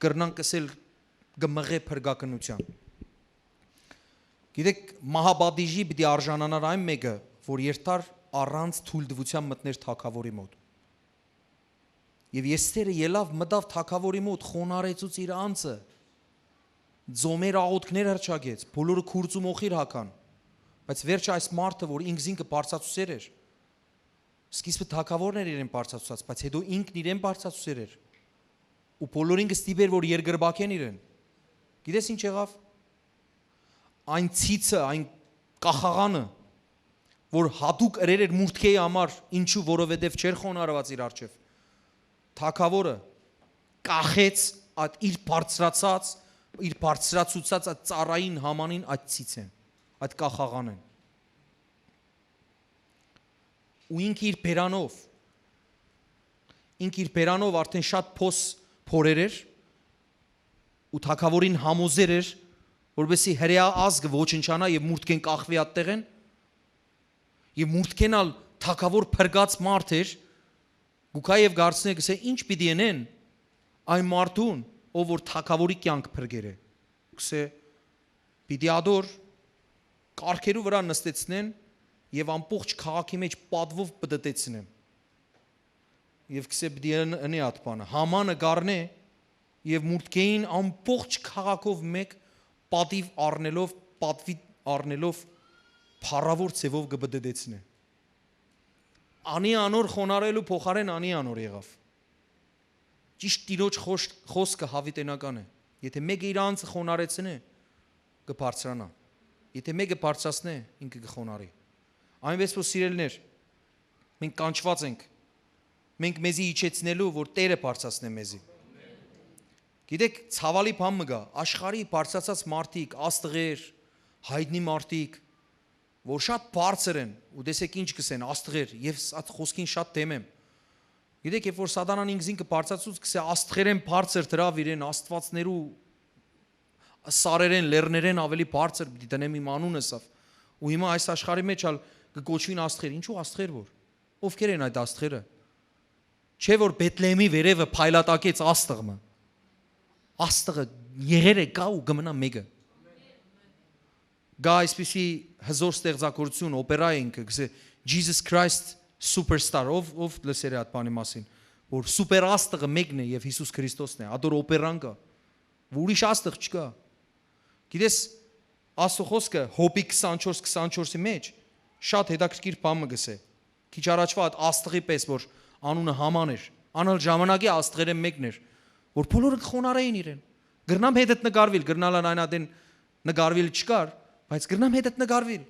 Speaker 1: կրնան կսել գմղե փրկականության։ Գիտեք, Մահաբադիժի պիտի արժանանար այն մեկը, որ երթար առանց թույլտվության մտներ թագավորի մոտ։ Եվ Եստերը ելավ մտավ թագավորի մոտ, խոնարեցուց իր անձը, ձոմեր աղոթքներ հրճագեց, բոլորը քուրձու մոխիր հական, բայց վերջը այս մարդը, որ ինքզինքը բարձրացուցեր էր, Սկիզբը թակավորներ իրեն բարձրացած, բայց հետո ինքն իրեն բարձրացուցեր էր։ Ու բոլորին կստիպեր, որ երգրբակեն իրեն։ Գիտես ինչ եղավ։ Այն ցիցը, այն կախաղանը, որ հատուկ գրեր էր մուրթքեի համար, ինչու, որովհետև չէր խոնարհված իր արչև։ Թակավորը կախեց այդ իր բարձրացած, իր բարձրացուցած այդ ծառային Hamanին այդ ցիցեն, այդ կախաղանեն։ Ու ինք իր բերանով արդեն շատ փոս փորեր էր ու թակավորին համոզեր էր, որովհետեւ հրեա ազգը ոչնչանա եւ մուրթքեն կախվի այդտեղեն եւ մուրթքենալ թակավոր փրկած մարդ էր գուքայև գարցնե գսե ինչ պիտի ենեն այն մարդուն ով որ թակավորի կյանք փրկեր է գսե պիտի ադոր կարգերու վրա նստեցնեն եւ ամբողջ քաղաքի մեջ պատվով բդտեցնեն եւ գսե պիտի ընի այդ բանը Համանը գառնե եւ մուրթքեին ամբողջ քաղաքով մեկ պատիվ առնելով փառավոր ցևով կբդդեցնե անի անոր խոնարելու փոխարեն անի անոր եղավ ճիշտ տիրոջ խոսքը հավիտենական է եթե մեկը իր անձը խոնարեցնե կբարձրանա եթե մեկը բարձրացնե ինքը կխոնարի այնպես որ սիրելիներ մենք կանչված ենք մենք մեզի իջեցնելու որ Տերը բարձրացնե մեզի գիտեք ցավալի բան մգա աշխարհի բարձրացած մարդիկ աստղեր հայտնի մարդիկ որ շատ բարձր են ու տեսեք ինչ կսեն աստղեր եւ այդ խոսքին շատ դեմ եմ գիտեք երբ որ սատանան ինքզին կբարձրացուց կսե աստղերեն բարձր դրավ իրեն աստվածներու սարերեն լեռներեն ավելի բարձր պիտի դնեմ իմ անունս ու հիմա այս աշխարհի մեջ ալ կկոչվին աստղեր ինչու աստղեր որ ովքեր են այդ աստղերը չէ որ Բեթլեհեմի վերևը փայլատակեց աստղը եղեր է գա ու կմնա մեկը գա այսպիսի հզոր ստեղծագործություն օպերա ինքը գսե Jesus Christ superstar ով լսեր է այդ բանի մասին որ սուպեր աստղը մեկն է եւ Հիսուս Քրիստոսն է ադոր օպերան կա ուրիշ աստղ չկա գիտես Աստծո խոսքը Հոբի 24:24-ի մեջ շատ հետաքրքիր բան մգսե քիչ առաջվա այդ աստղի պես որ անունը Haman էր անալ ժամանակի աստղերը մեկն էր որ բոլորը խոնարհեին իրեն գրնամ հետդ նկարվել գրնալան այնադեն նկարվել չկար բայց գրնամ հետդ նկարվել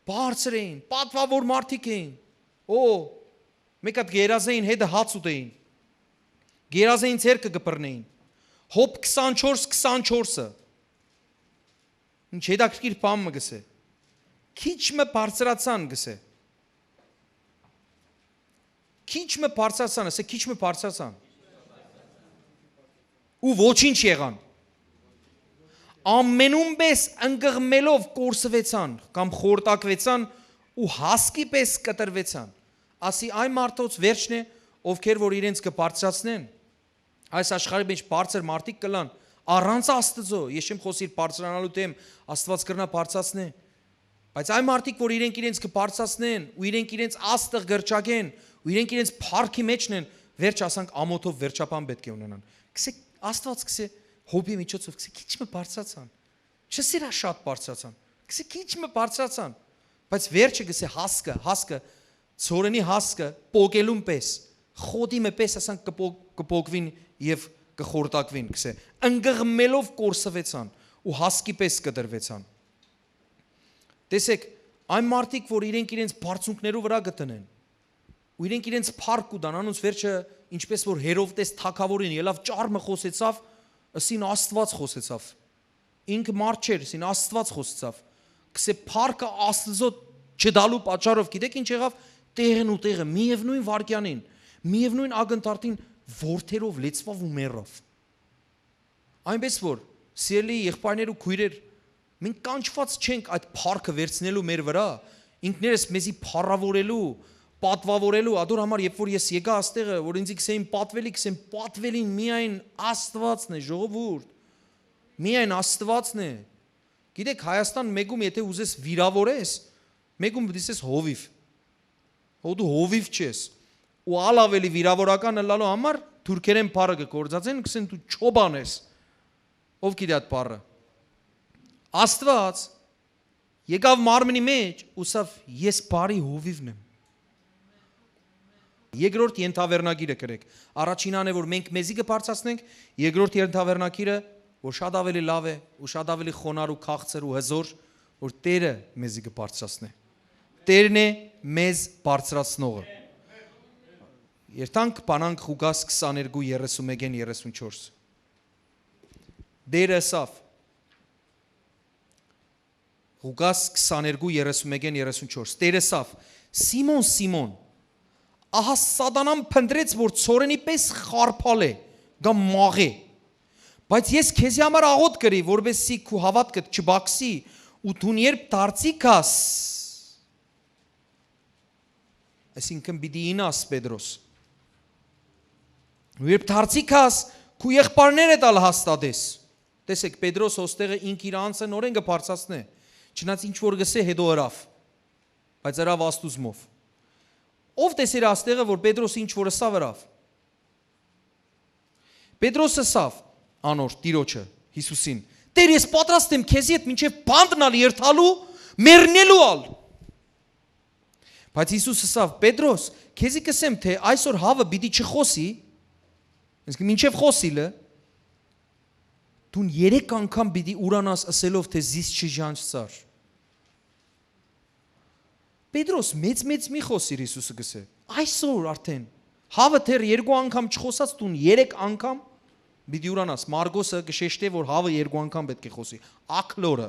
Speaker 1: բարձր էին պատվավոր մարդիկ էին մեկ հատ գերազեին հետը հաց ուտեին գերազեին ցերկը կբռնեին Հոբ 24:24-ը ինչ հետաքրքիր բան մգսե քիչ մը բարձրացան գսե քիչ մը բարձրացան ու ոչինչ եղան ամենում պես ընկղմելով կորսվեցան կամ խորտակվեցան ու հասկի պես կտրվեցան ասի այն մարդոց վերջն է ովքեր որ իրենց կբարձրացնեն այս աշխարհի մեջ բարձր մարդիկ կլան առանց Աստծո ես չեմ խոսիր բարձրանալու դեմ Աստված կրնա բարձրացնե բայց այն մարդիկ որ իրենց կբարձրացնեն ու իրենց աստղ գրճակեն ու իրենց փառքի մեջն են վերջ ասանք ամոթով վերջապան պետք է ունենան գսե Աստված գսե Հոբի միջոցով գսե քիչ մը բարձրացան չսիրա շատ բարձրացան գսե քիչ մը բարձրացան բայց վերջը գսե հասկը ծորենի հասկը պոկելուն պես խոդի մը պես ասանք կպոկվին եւ կխորտակվին գսե ընկղմելով կորսվեցան ու հասկի պես կդրվեցան տեսեք այն մարդիկ որ իրենց բարձունքներով վրա գտնեն ու իրենց փառք ու դանանուց վերջը ինչպես որ Հերովտես թագավորին ելավ ճարմը խոսեցավ ասին Աստված խոսեցավ ինքը մարդ չէր ասին Աստված խոսեցավ գսե փառքը Աստծո չդալու պատճառով գիտեք ինչ եղավ տեղն ու տեղը միևնույն վարքյանին միևնույն ակնթարթին որդերով լեցվավ ու մեռավ այնպես որ սիրելի եղբայրներ ու քույրեր մենք կանչված չենք այդ փառքը վերցնելու մեր վրա ինքներս մեզի փառավորելու պատվավորելու ադոր համար երբ որ ես եկա աստեղը որ ինձ գսեին պատվելին միայն Աստվածն է ժողովուրդ միայն Աստվածն է գիտեք Հայաստան մեկում եթե ուզես վիրավորես մեկում դիսես հովիվ դու հովիվ չես ու ալավելի վիրավորական լալու համար թուրքերեն բառը կգործածեն գսեն դու չոբան ես ով գիտի այդ բառը Աստված եկավ մարմնի մեջ ուսավ ես բարի հովիվն եմ Երկրորդ ենթավերնագիրը գրեք։ Առաջինն է, որ մենք մեզի կբարձրացնենք, երկրորդ ենթավերնագիրը, որ շատ ավելի լավ է ու շատ ավելի խոնար ու քաղցր ու հզոր, որ Տերը մեզի կբարձրացնի։ Տերն է մեզ բարձրացնողը։ Երթանք բանանք Ղուկաս 22:31-34։ Տերը ասավ Ղուկաս 22:31-34։ Տերը ասավ. Սիմոն, Սիմոն, ահա սատանան փնտրեց, որ ցորենի պես խարփալ է, կամ մաղե։ Բայց ես քեզի համար աղոտ կրի, որովհետեւ քու հավատքդ չբաքսի, ու դու երբ դարձի կաս։ Այսինքն պիտի ինաս Պետրոս։ Երբ դարձի կաս, քու եղբայրները տալ հաստատես։ Տեսեք, Պետրոս ոստեղը ինք իր անձը նորեն կբարձրացնե։ Չնայած ինչ որ գսե հետո հրավ, բայց հրավ աստուծմով։ Ով տեսեր աստեղը, որ Պետրոսը ինչ որ ասավ հրավ։ Պետրոսը ասավ անոր Տիրոջը Հիսուսին. Տեր, ես պատրաստ եմ քեզի հետ մինչև բանդնալ երթալու, մեռնելու ալ։ Բայց Հիսուսը ասավ. Պետրոս, քեզի կսեմ, թե այսօր հավը պիտի չխոսի, իսկ մինչև խոսիլը դու 3 անգամ պիտի ուրանաս ասելով, թե զիս չժանչցար։ Պետրոս, մեծ մի խոսիր, Հիսուսը գսե։ Այսօր արդեն հավը թեր 2 անգամ չխոսած դու 3 անգամ պիտի ուրանաս։ Մարգոսը գշեշտե, որ հավը 2 անգամ պետք է խոսի։ Ակլորը,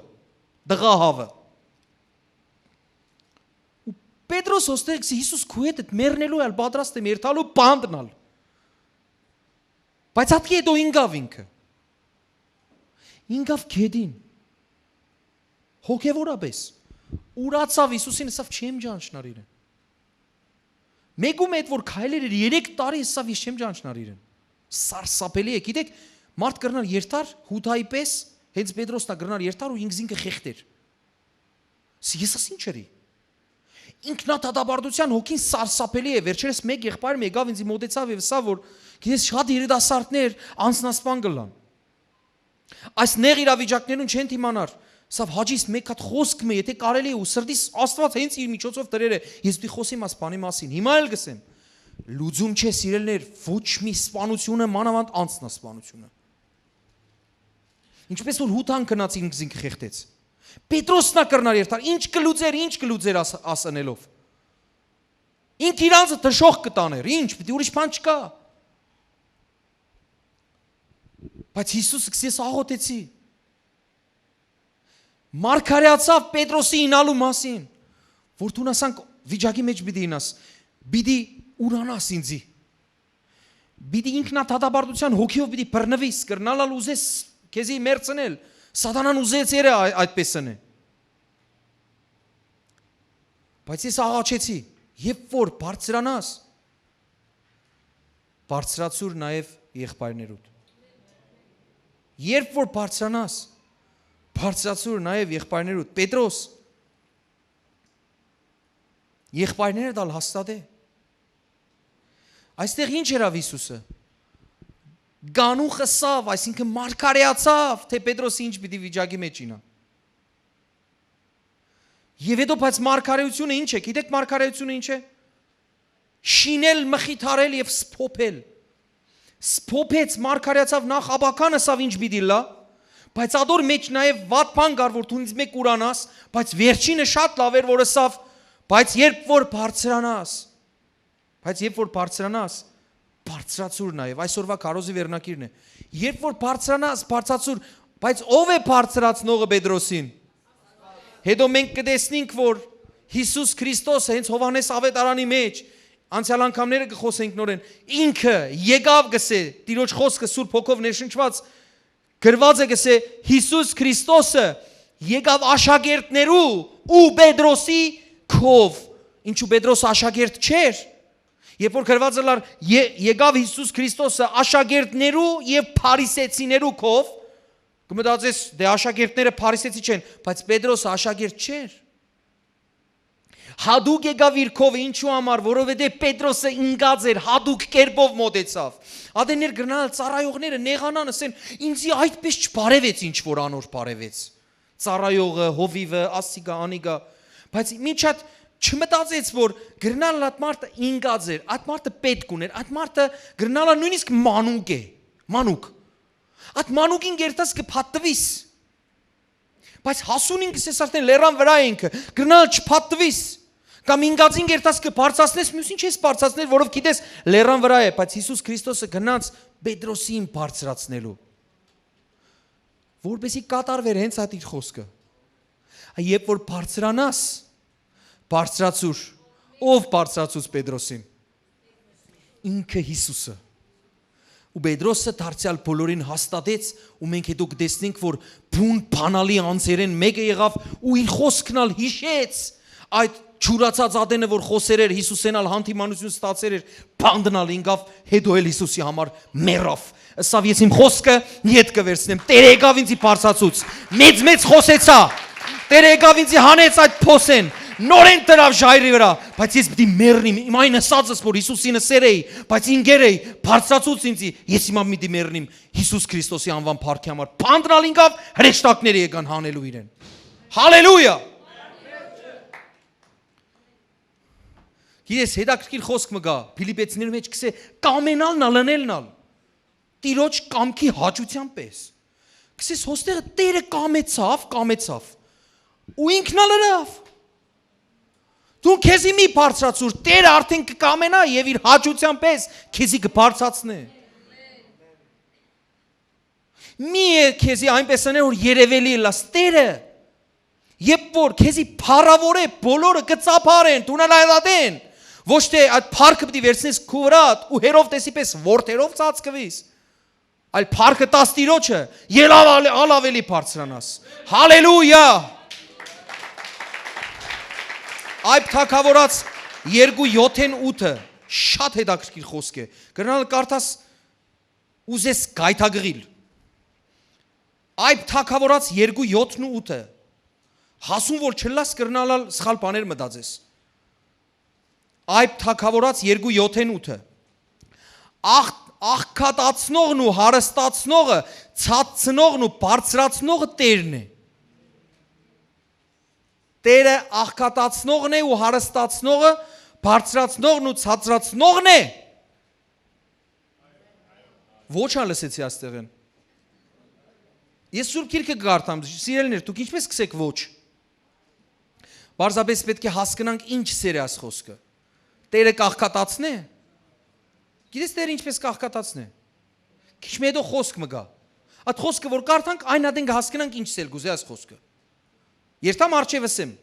Speaker 1: դղա հավը։ Ու Պետրոս ոստեղս Հիսուս քու հետ մեռնելու ալ պատրաստ եմ երթալու բանդնալ։ Բայց հատկի հետո ինգավ ինքը։ Ինգավ գեդին։ Հոգևորապես ուրացավ Հիսուսին, ասավ չեմ ճանչնար իրեն։ Մեկում այդ որ քայլեր 3 տարի ասավ ես չեմ ճանչնար իրեն։ Սարսափելի է, գիտեք, մարդ կրնար երթար հութայի պես, հենց Պետրոսն կրնար երթար ու ինքզինքը խեղտեր։ Ես ասին չերի։ Ինքնադատաբարդության հոգին սարսափելի է, վերջերս մեկ եղբայր եկավ ինձ մոտեցավ եւ ասավ որ գիտես շատ երիտասարդներ անձնասպան գլան։ Այս նեղ իրավիճակներուն չեն իմանար։ Սավ հաջիս մեկ հատ խոսք մը, եթե կարելի է ու սրտիս Աստված հենց իր միջոցով դրեր է, ես պիտի խոսեմ այս բանի մասին։ Հիմա էլ գսեմ։ Լուծում չէ սիրելներ, ոչ մի սպանությունը, մանավանդ անձնասպանությունը։ Ինչպես որ հութան քնած ինքզինք խեղտեց։ Պետրոսն ա կրնար երթար, ինչ կլուծեր ասանելով։ Ինք իրանցը թշող կտաներ, ինչ, պիտի ուրիշ բան չկա։ Բայց Հիսուսը քսես աղոթեցի։ Մարգարեացավ Պետրոսի ինալու մասին, որ դու ասանք վիճակի մեջ պիտի ինաս, պիտի ուրանաս ինձի, պիտի ինքնադատաբարդության հոգիով պիտի բռնվիս, կրնալալ ուզես քեզի մերցնել, սատանան ուզեց երե այդպես ընե։ Բայց ես աղաչեցի, երբ որ բարձրանաս, բարձրացուր նաև եղբայրներուդ։ Երբ որ բարձրանաս, բարձրացուր նաև եղբայրներուդ։ Պետրոս, եղբայրները դալ հաստատ է։ Այստեղ ինչ երավ Հիսուսը։ Գանու խսավ, այսինքն մարգարեացավ, թե Պետրոսը ինչ պիտի վիճակի մեջ ինա։ Եվ հետո բայց մարգարեությունը ինչ է, գիտեք մարգարեությունը ինչ է։ Շինել, մխիթարել եւ սփոփել։ Սփոփեց մարգարեացավ նախ աբականը սավ ինչ պիտի լա, բայց ադոր մեջ նաև վատ բան կար, որ դու ինձ մեկ ուրանաս, բայց վերջինը շատ լավ էր, որ ասավ, բայց երբ որ բարձրանաս, բարձրացուր նաև, այսօրվա քարոզի վերնակիրն է, երբ որ բարձրանաս, բարձրացուր, բայց ով է բարձրացնողը Պետրոսին։ Հետո մենք կտեսնենք, որ Հիսուս Քրիստոսը հենց Հովհաննես ավետարանի մեջ անցյալ անգամները կխոսենք նորեն, ինքը եկավ գսե, Տիրոջ խոսքը Սուրբ Հոգով ներշնչված գրված է գսե Հիսուս Քրիստոսը եկավ աշակերտներու ու Պետրոսի քով, ինչու Պետրոսը աշակերտ չէր, երբ որ գրված էր եկավ Հիսուս Քրիստոսը աշակերտներու եւ փարիսեցիներու քով, կմտածես դե աշակերտները փարիսեցի չեն, բայց Պետրոսը աշակերտ չէր։ Հադուկ եկավ իր քովը, ինչու համար, որովհետև Պետրոսը ինգած էր, հադուկ կերպով մոտեցավ։ Ադեներ գրնալ ծառայողները նեղանան ասեն, ինձի այդպես չբարևեց, ինչ որ անոր բարևեց։ Ծառայողը, հովիվը, ասիգա, անիգա, բայց միջ հատ չմտածեց, որ գրնալ այդ մարդը ինգած էր, այդ մարդը պետք ուներ, այդ մարդը գրնալը նույնիսկ մանուկ է, մանուկ։ Այդ մանուկին գերտած կփաթվիս։ Բայց հասունին կսես արդեն լերան վրա ինքը, գրնալ չփաթվիս։ Կամ ինգածին գերտած կբարձրացնես, մյուսին չես բարձրացնել, որով գիտես լերան վրա է, բայց Հիսուս Քրիստոսը գնաց Պետրոսին բարձրացնելու։ Որպեսզի կատարվեր հենց այդ իր խոսքը։ Երբ որ բարձրանաս, բարձրացուր, ով բարձրացուց Պետրոսին։ Ինքը Հիսուսը։ Ու Պետրոսը դարձյալ բոլորին հաստատեց, ու մենք հետո կտեսնենք, որ բուն բանալի անձերեն մեկը եղավ ու իր խոսքն ալ հիշեց, այդ չուրացած ադենը, որ խոսեր էր Հիսուսենալ հանդիմանություն ստացեր էր, բանդնալ ինգավ, հետո էլ Հիսուսի համար մեռավ։ Սավ ես իմ խոսքը ետ կվերցնեմ, Տերը եկավ ինձի բարձրացուց, մեծ խոսեցա, Տերը եկավ ինձի հանեց այդ փոսեն, նորեն դրավ ժայռի վրա, բայց ես պիտի մեռնիմ, իմ այն ասածս, որ Հիսուսին սեր էի, բայց ինգեր էի, բարձրացուց ինձի, ես հիմա պիտի մեռնիմ Հիսուս Քրիստոսի անվան փառքի համար, բանդնալ ինգավ, հրեշտակները եկան հանելու իրեն։ Հալելույա։ Գիտես, հետաքրքիր խոսք մը գա, Փիլիպեցիների մեջ կսե կամենալն ալնելնալ, Տիրոջ կամքի հաճության պես։ Կսես հոստեղը Տերը կամեցավ, ու ինքն ալրավ։ Դու քեզի մի բարձրացուր, Տերը արդեն կկամենա եւ իր հաճության պես քեզի կբարձրացնե։ Մի քեզի այնպես աներ, որ երևելի լաս Տերը, երբ որ քեզի փառավոր է, բոլորը կծափարեն, տունալայլադեն, ոչ թե այդ փառքը պիտի վերցնես քու վրա ու հերով տեսի պես որդերով ծածկվիս, այլ փառքը տաս Տիրոջը, ելավ ավելի բարձրանաս։ Հալելույա։ Այդ թագավորած 2:7-8-ը շատ հետաքրքիր խոսք է։ Գնալ կարդաս ուզես գայթակղիլ։ Այդ թագավորած 2:7-8-ը հասուն որ չլաս կրնալալ սխալ բաներ մտածես։ Այդ թագավորած 2:7-8-ը աղքատացնողն ու հարստացնողը, ցածնողն ու բարձրացնողը Տերն է։ Տերը աղքատացնողն է ու հարստացնողը, բարձրացնողն ու ցածրացնողն է։ Ոչ ալսեցի աստեղեն։ Ես Սուրբ Գիրքը կարդամ, սիրելիներ, դուք ինչպես կսեք ոչ։ Բարձրապես պետք է հասկանանք ինչ սեր է աս խոսքը։ Տերը կաղքատացնե։ Գիտես Տերը ինչպես կաղքատացնե։ Քիչ մեդո խոսք մը գա։ Այդ խոսքը որ կարդանք, այն ադեն կհասկանանք ինչ սել գուզե աս խոսքը։ Երթամ արջևսեմ։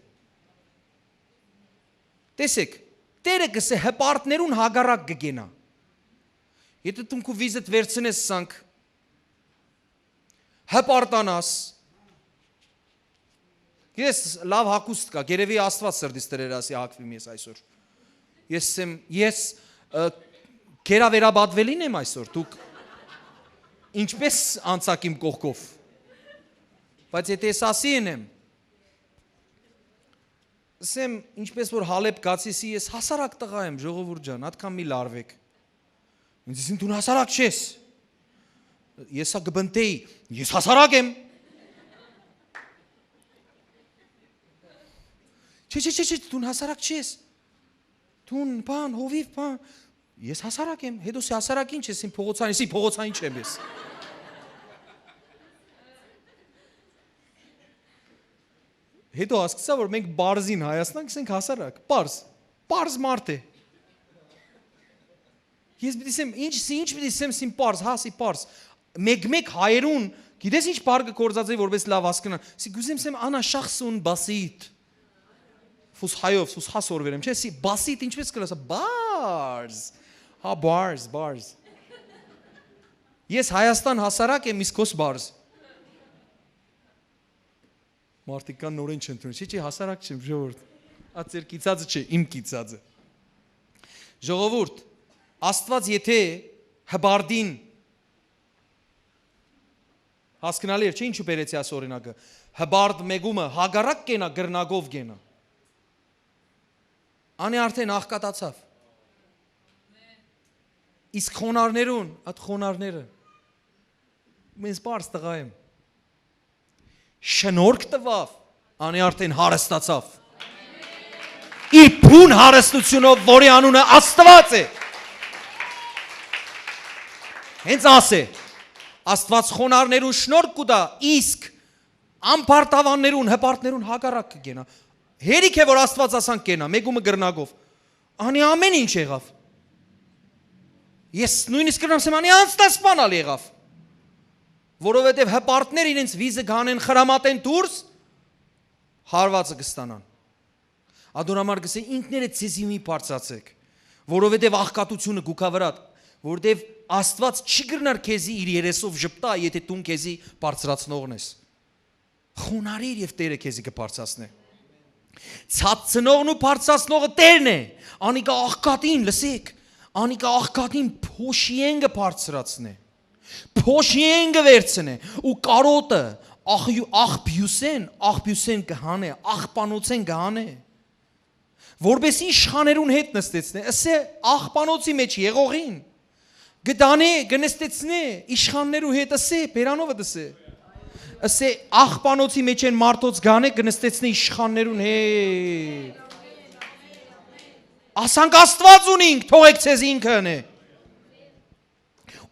Speaker 1: Տեսեք, Տերը գսե հպարտներուն հագարակ կգենա։ Եթե դու քու վիզդ վերցնես սանք հպարտանաս։ Ես լավ հակուստ կա, գերևի Աստված սրտիս դրեր ասի հակվիմ ես այսօր։ Ես գերավերաբադվելին եմ այսօր, դուք ինչպես անցակ իմ կողքով։ Բայց եթե ես ասին եմ, ասեմ, ինչպես որ Հալեբ գացիսի ես հասարակ տղա եմ, ժողովուրդ ջան, ատքան մի լարվեք։ Ինձ իսին դու հասարակ չես։ Եսա գբնտեի, ես հասարակ եմ։ Չէ, դու հասարակ չես։ Դու բան, հովիվ բան, ես հասարակ եմ, հետո սի հասարակ ինչ ես, իմ փողոցային չեմ ես։ Հետո հասկացա, որ մենք բարզին Հայաստան կսենք հասարակ, պարզ մարդ է։ Ես պիտի սեմ, ինչ պիտի սեմ սին պարզ, հասի պարզ, մեկ հայերուն, գիտես ինչ պարգը կործած է, որպես լավ հասկնան, սի գուզեմ սեմ անա շախսուն բասիտ, ֆուս հայով, սուս հաս օրվերեմ, չէ, սի բասիտ ինչպես կրասա, բարզ, ես Հայաստան հասարակ եմ, իսկ ոս բարզ, մարդիկան նորեն չեն թունում, չէ, հասարակ չեմ, ժողովուրդ, այդ ձեր կիցածը չէ, իմ կիցածը, ժողովուրդ, Աստված եթե հբարդին, հասկնալի էր, չէ ինչու բերեցի աս օրինակը, հբարդ մեգումը հագարակ կենա, գրնագով կենա, անի արդեն աղկատացավ, իսկ խոնարներուն, այդ խոնարները, մենս բարս տղա եմ, շնորք տվավ, անի արդեն հարստացավ, իր բուն հարստությունով, որի անունը Աստված է։ Հենց ասե, Աստված խոնարհներուն շնորհք կուտա, իսկ ամբարտավաններուն, հպարտներուն հակառակ կգենա։ Հերիք է որ Աստված ասանք կենա, մեգումը գրնագով։ Անի ամեն ինչ եղավ։ Ես նույնիսկ կրնամ ասեմ, անի անստասպանալ եղավ։ Որովհետև հպարտներ իրենց վիզը գանեն խրամատեն դուրս, հարվածը կստանան։ Ադոնամար գսե ինքները ցեզի մի բարձացեք, որովհետև աղքատությունը գուքա վրա, որովհետև Աստված չի գրնար քեզի իր երեսով ժպտա, եթե դու քեզի բարձրացնողն ես։ Խոնարհիր եւ Տերը քեզի կբարձրացնի։ Ցածնողն ու բարձրացնողը Տերն է։ Անիկա աղքատին, լսեք, անիկա աղքատին փոշիեն կբարձրացնի։ Փոշիեն կվերցնի ու կարոտը աղբյուսեն կհանե, աղբանոցեն կհանե։ Որբեսի իշխաներուն հետ նստեցնե, ասե աղբանոցի մեջ եղողին գտանի գնստեցնե իշխաններու հետ ասե բերանովը դսե ասե աղբանոցի մեջ են մարդոց գանե գնստեցնե իշխաններուն հետ ասանք Աստված ունինք թողեք ցեզ ինքն է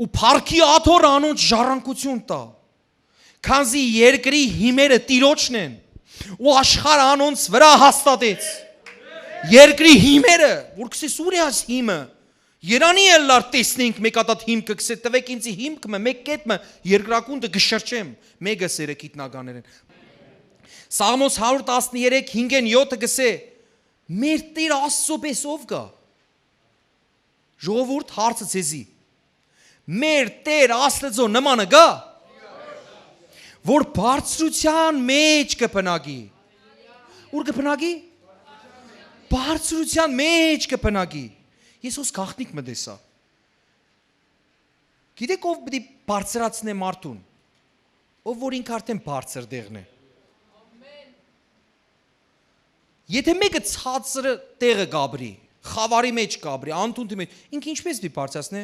Speaker 1: ու փառքի աթոռ անոնց ժառանգություն տա քանզի երկրի հիմերը տիրոջն են ու աշխարհ անոնց վրա հաստատեց երկրի հիմերը որքսես ուր է աս հիմը Երանի ելլար տեսնենք մեկ ատատ հիմքը կսե տվեք ինձի հիմքը մեկ կետմը երկրակունդը գշրջեմ մեգը սերը գիտնականերեն Սաղմոս 113 5-ն 7-ը գսե մեր Տեր Աստծո պես ով կա Ժողովուրդ հարցը ցեզի մեր Տեր Աստծո նմանը գա որ բարձրության մեջ կբնակի ուր կբնակի բարձրության մեջ կբնակի Եսուս գաղտնիք մտեսա Գիտեք ով պիտի բարձրացնե մարդուն ով որ ինքը արդեն բարձր տեղն է Եթե մեկը ցածր տեղը գաբրի խավարի մեջ գաբրի անտունի մեջ ինքը ինչպես պիտի բարձրացնե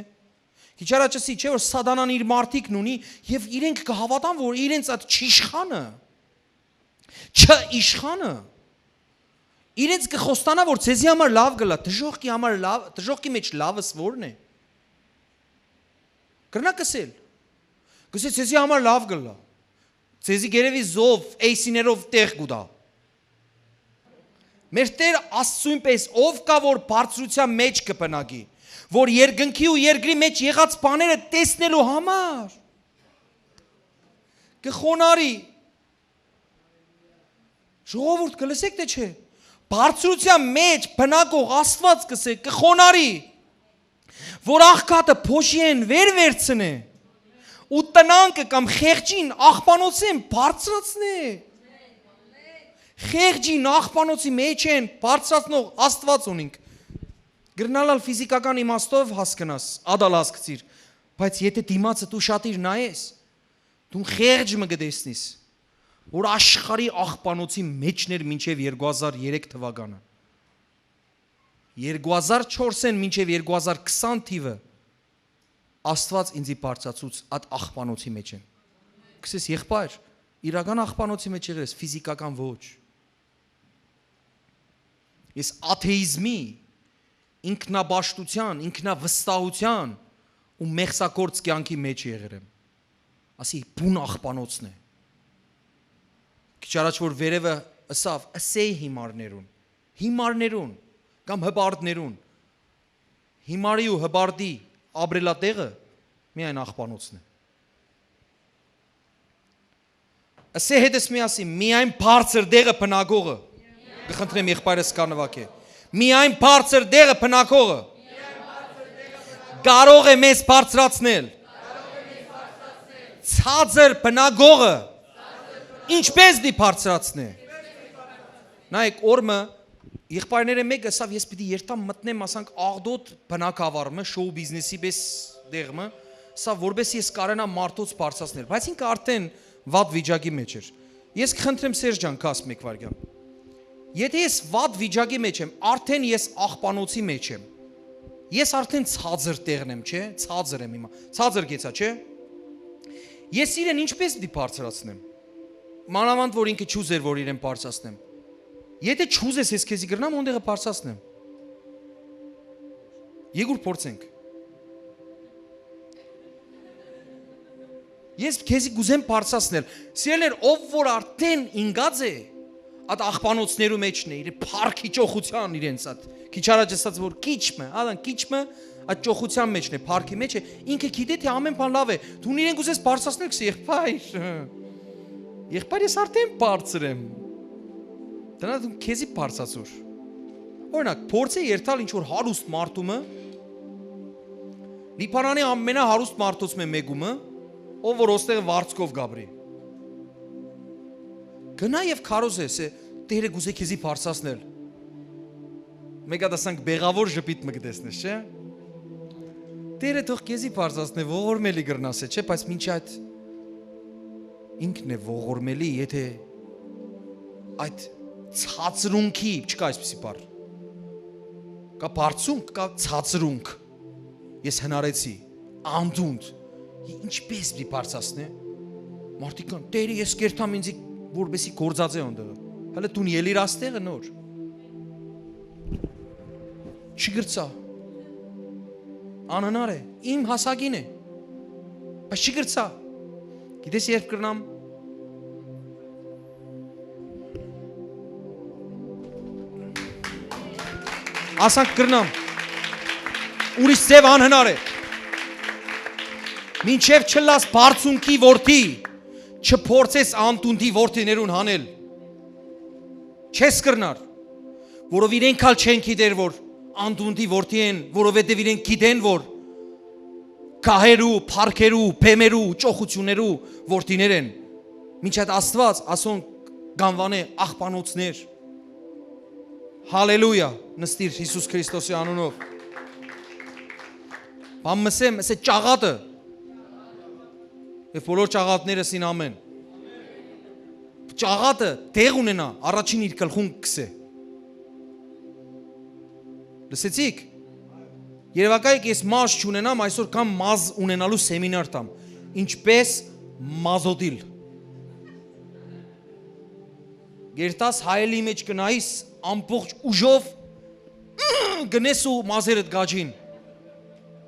Speaker 1: Քիչ առաջացի չէ որ սատանան իր մարդիկն ունի եւ իրենք կհավատան որ իրենց այդ չիշխանը չիշխանը Իրենց կխոստանա որ ցեզի համար լավ գլա, դժողքի համար լավ, դժողքի մեջ լավս որն է։ Կրնակ ասել։ Գսե ցեզի համար լավ գլա։ Ցեզի գերեւի զով, էյսիներով տեղ գուտա։ Մեր Տեր Աստծուն պես ով կա որ բարձրության մեջ կբնակի, որ երկնքի ու երկրի մեջ եղած բաները տեսնելու համար։ Կխոնարի։ Ժողովուրդ կլսեք թե չէ։ Բարձրության մեջ բնակող Աստված կսե կխոնարի որ աղքատը փոշիեն վերցնե ու տնանքը կամ խեղճին աղբանոցին բարձրացնե խեղճին աղբանոցի մեջ են բարձրացնող Աստված ունենք գրնալալ ֆիզիկական իմաստով հասկնաս ադալ հասկցիր բայց եթե դիմացը դու շատ իր նայես դու խեղճ մը գտեսնիս որ աշխարհի աղբանոցի մեջներ մինչև 2003 թվականը 2004-ին մինչև 2020 թիվը Աստված ինձի բարձրացուց այդ աղբանոցի մեջ են Քսես եղբայր իրական աղբանոցի մեջ եղես ֆիզիկական ոչ Ես աթեիզմի ինքնաբաշխության ինքնավստահության ու մեղսակորց կյանքի մեջ եղել եմ ասի բուն աղբանոցն է Քիչ առաջ որ վերևը ասավ ասեի հիմարներուն կամ հբարդներուն հիմարի ու հբարդի ապրելատեղը միայն աղբանոցն է ասե հետս մի ասի միայն բարձր դեղը բնակողը կխնդրեմ եղբայրս կանվակե միայն բարձր դեղը բնակողը կարող է մեզ բարձրացնել ցածր բնակողը Ինչպես դի բարձրացնե Նայեք օրը եղբայրները մեկը ասավ ես պիտի երթամ մտնեմ ասանք աղդոտ բնակավարմը շոու բիզնեսի պես դեղմը սա որպես ես կարենամ մարդոց բարձրացնել բայց ինքը արդեն վատ վիճակի մեջ էր ես կխնդրեմ Սերժ ջան կաս մեկ վարյան Եթե ես վատ վիճակի մեջ եմ արդեն ես աղբանոցի մեջ եմ ես արդեն ցածր տեղն եմ չէ ցածր եմ հիմա ցածր գեցա չէ ես իրեն ինչպես դի բարձրացնեմ Մանավանդ որ ինքը չուզեր որ իրեն բարձրացնեմ Եթե չուզես ես քեզի գրնամ ոնդեղը բարձրացնեմ։ Եկուր փորձենք։ Ես քեզի գուզեմ բարձրացնել։ Սիրելիներ, ով որ արդեն ինգած է, այդ աղբանոցներու մեջն է, իր փառքի ճոխության իրենց այդ։ Քիչ առաջ ասած որ քիչմը, ադան քիչմը այդ ճոխության մեջն է, փառքի մեջ է, ինքը գիտե թե ամեն բան լավ է։ Դու իրեն գուզես բարձրացնել, քսի եղբայր։ Եղբայր ես արդեն բարձր եմ։ Դրանա դու քեզի բարձրացուր։ Օրինակ, փորձե երթալ ինչ որ հարուստ մարդումը, Լիբանանի ամենահարուստ մարդուց մեկումը, ով որ ոստեղը վարձկով գաբրի։ Գնա եւ քարոզես, Տերը գուզե քեզի բարձրացնել։ Մեկ դասանք բեղավոր ժպիտ մգտեսնես, չէ՞։ Տերը թող քեզի բարձրացնե, ողորմելի գրնաս է, չէ՞, բայց ինչ այդ ինքն է ողորմելի, եթե այդ ցածրունքի, չկա այսպեսի բառ։ Կա բարձունք, կա ցածրունք։ Ես հնարեցի, անդունդ։ Ինչպես պիտի բարձրացնե։ Մարդիկ կան, Տերը ես կերտամ ինձ որբեսի գործած է ոնդը։ Հələ դու ելիր աստեղը նոր։ Չգրծա։ Անհնար է, իմ հասակին է։ Բայց չգրծա։ Գիտես երբ կրնամ։ Ասանք կրնամ։ Ուրիշ ձև անհնար է։ Մինչև չլաս բարձունքի որդի, չփորձես անտունդի որդիներուն հանել։ Չես կրնար, որով իրենք ալ չեն գիտեր, որ անտունդի որդի են, որովհետև իրենք գիտեն, որ կահերու, փառքերու, փեմերու, ճոխություններու որդիներ են։ Մինչ այդ Աստված ասոն գանվանե աղբանոցներ։ Հալելույա, նստիր Հիսուս Քրիստոսի անունով։ Բամ մսեմ, ասե ճաղատը։ Եվ բոլոր ճաղատները սին ամեն։ Ճաղատը տեղ ունենա, առաջին իր գլխուն կսե։ Լսեցիք։ Երևակայք ես մազ չունենամ, այսօր կամ մազ ունենալու սեմինար տամ։ Ինչպես մազոդիլ։ Երտաս հայելի մեջ կնայիս ամբողջ ուժով գնես ու մազերդ գաջին։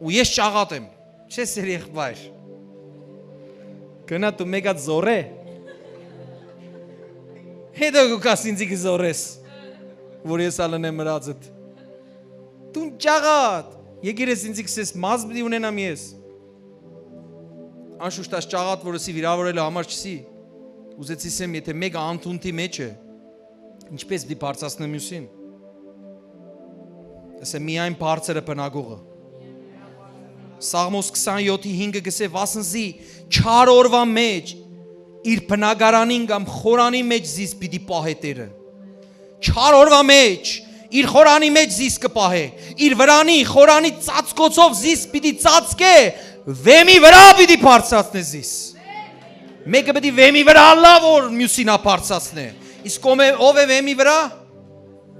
Speaker 1: Ու ես ճաղատ եմ, չես էր եղբայր։ Գնա դու մեգա զորե։ Հետո գուկաս ինձի կզորես, որ ես ալն եմ մրածըտ։ Դու ճաղատ, եկիր ես ինձի կսես մազ բդի ունենամ ես։ Անշուշտ այս ճաղատ, որ ըսի վիրավորելու համար չսի, ուզեցիս եմ, եթե մեգա անտունտի մեջ է, ինչպես բդի բարձասնեմ յուսին։ Ասե միայն բարձերը պնագողը։ Սաղմոս 27:5 գսե վասնզի չար օրվա մեջ իր բնագարանին կամ խորանի մեջ զիս պիտի պահե Տերը։ Չար օրվա մեջ իր խորանի մեջ զիս կպահե։ Իր վրանի խորանի ծածկոցով զիս պիտի ծածկե, վեմի վրա պիտի բարձրացնե զիս։ Մեկը պիտի վեմի վրա ալա, որ մյուսին բարձրացնե։ Իսկ ով է վեմի վրա։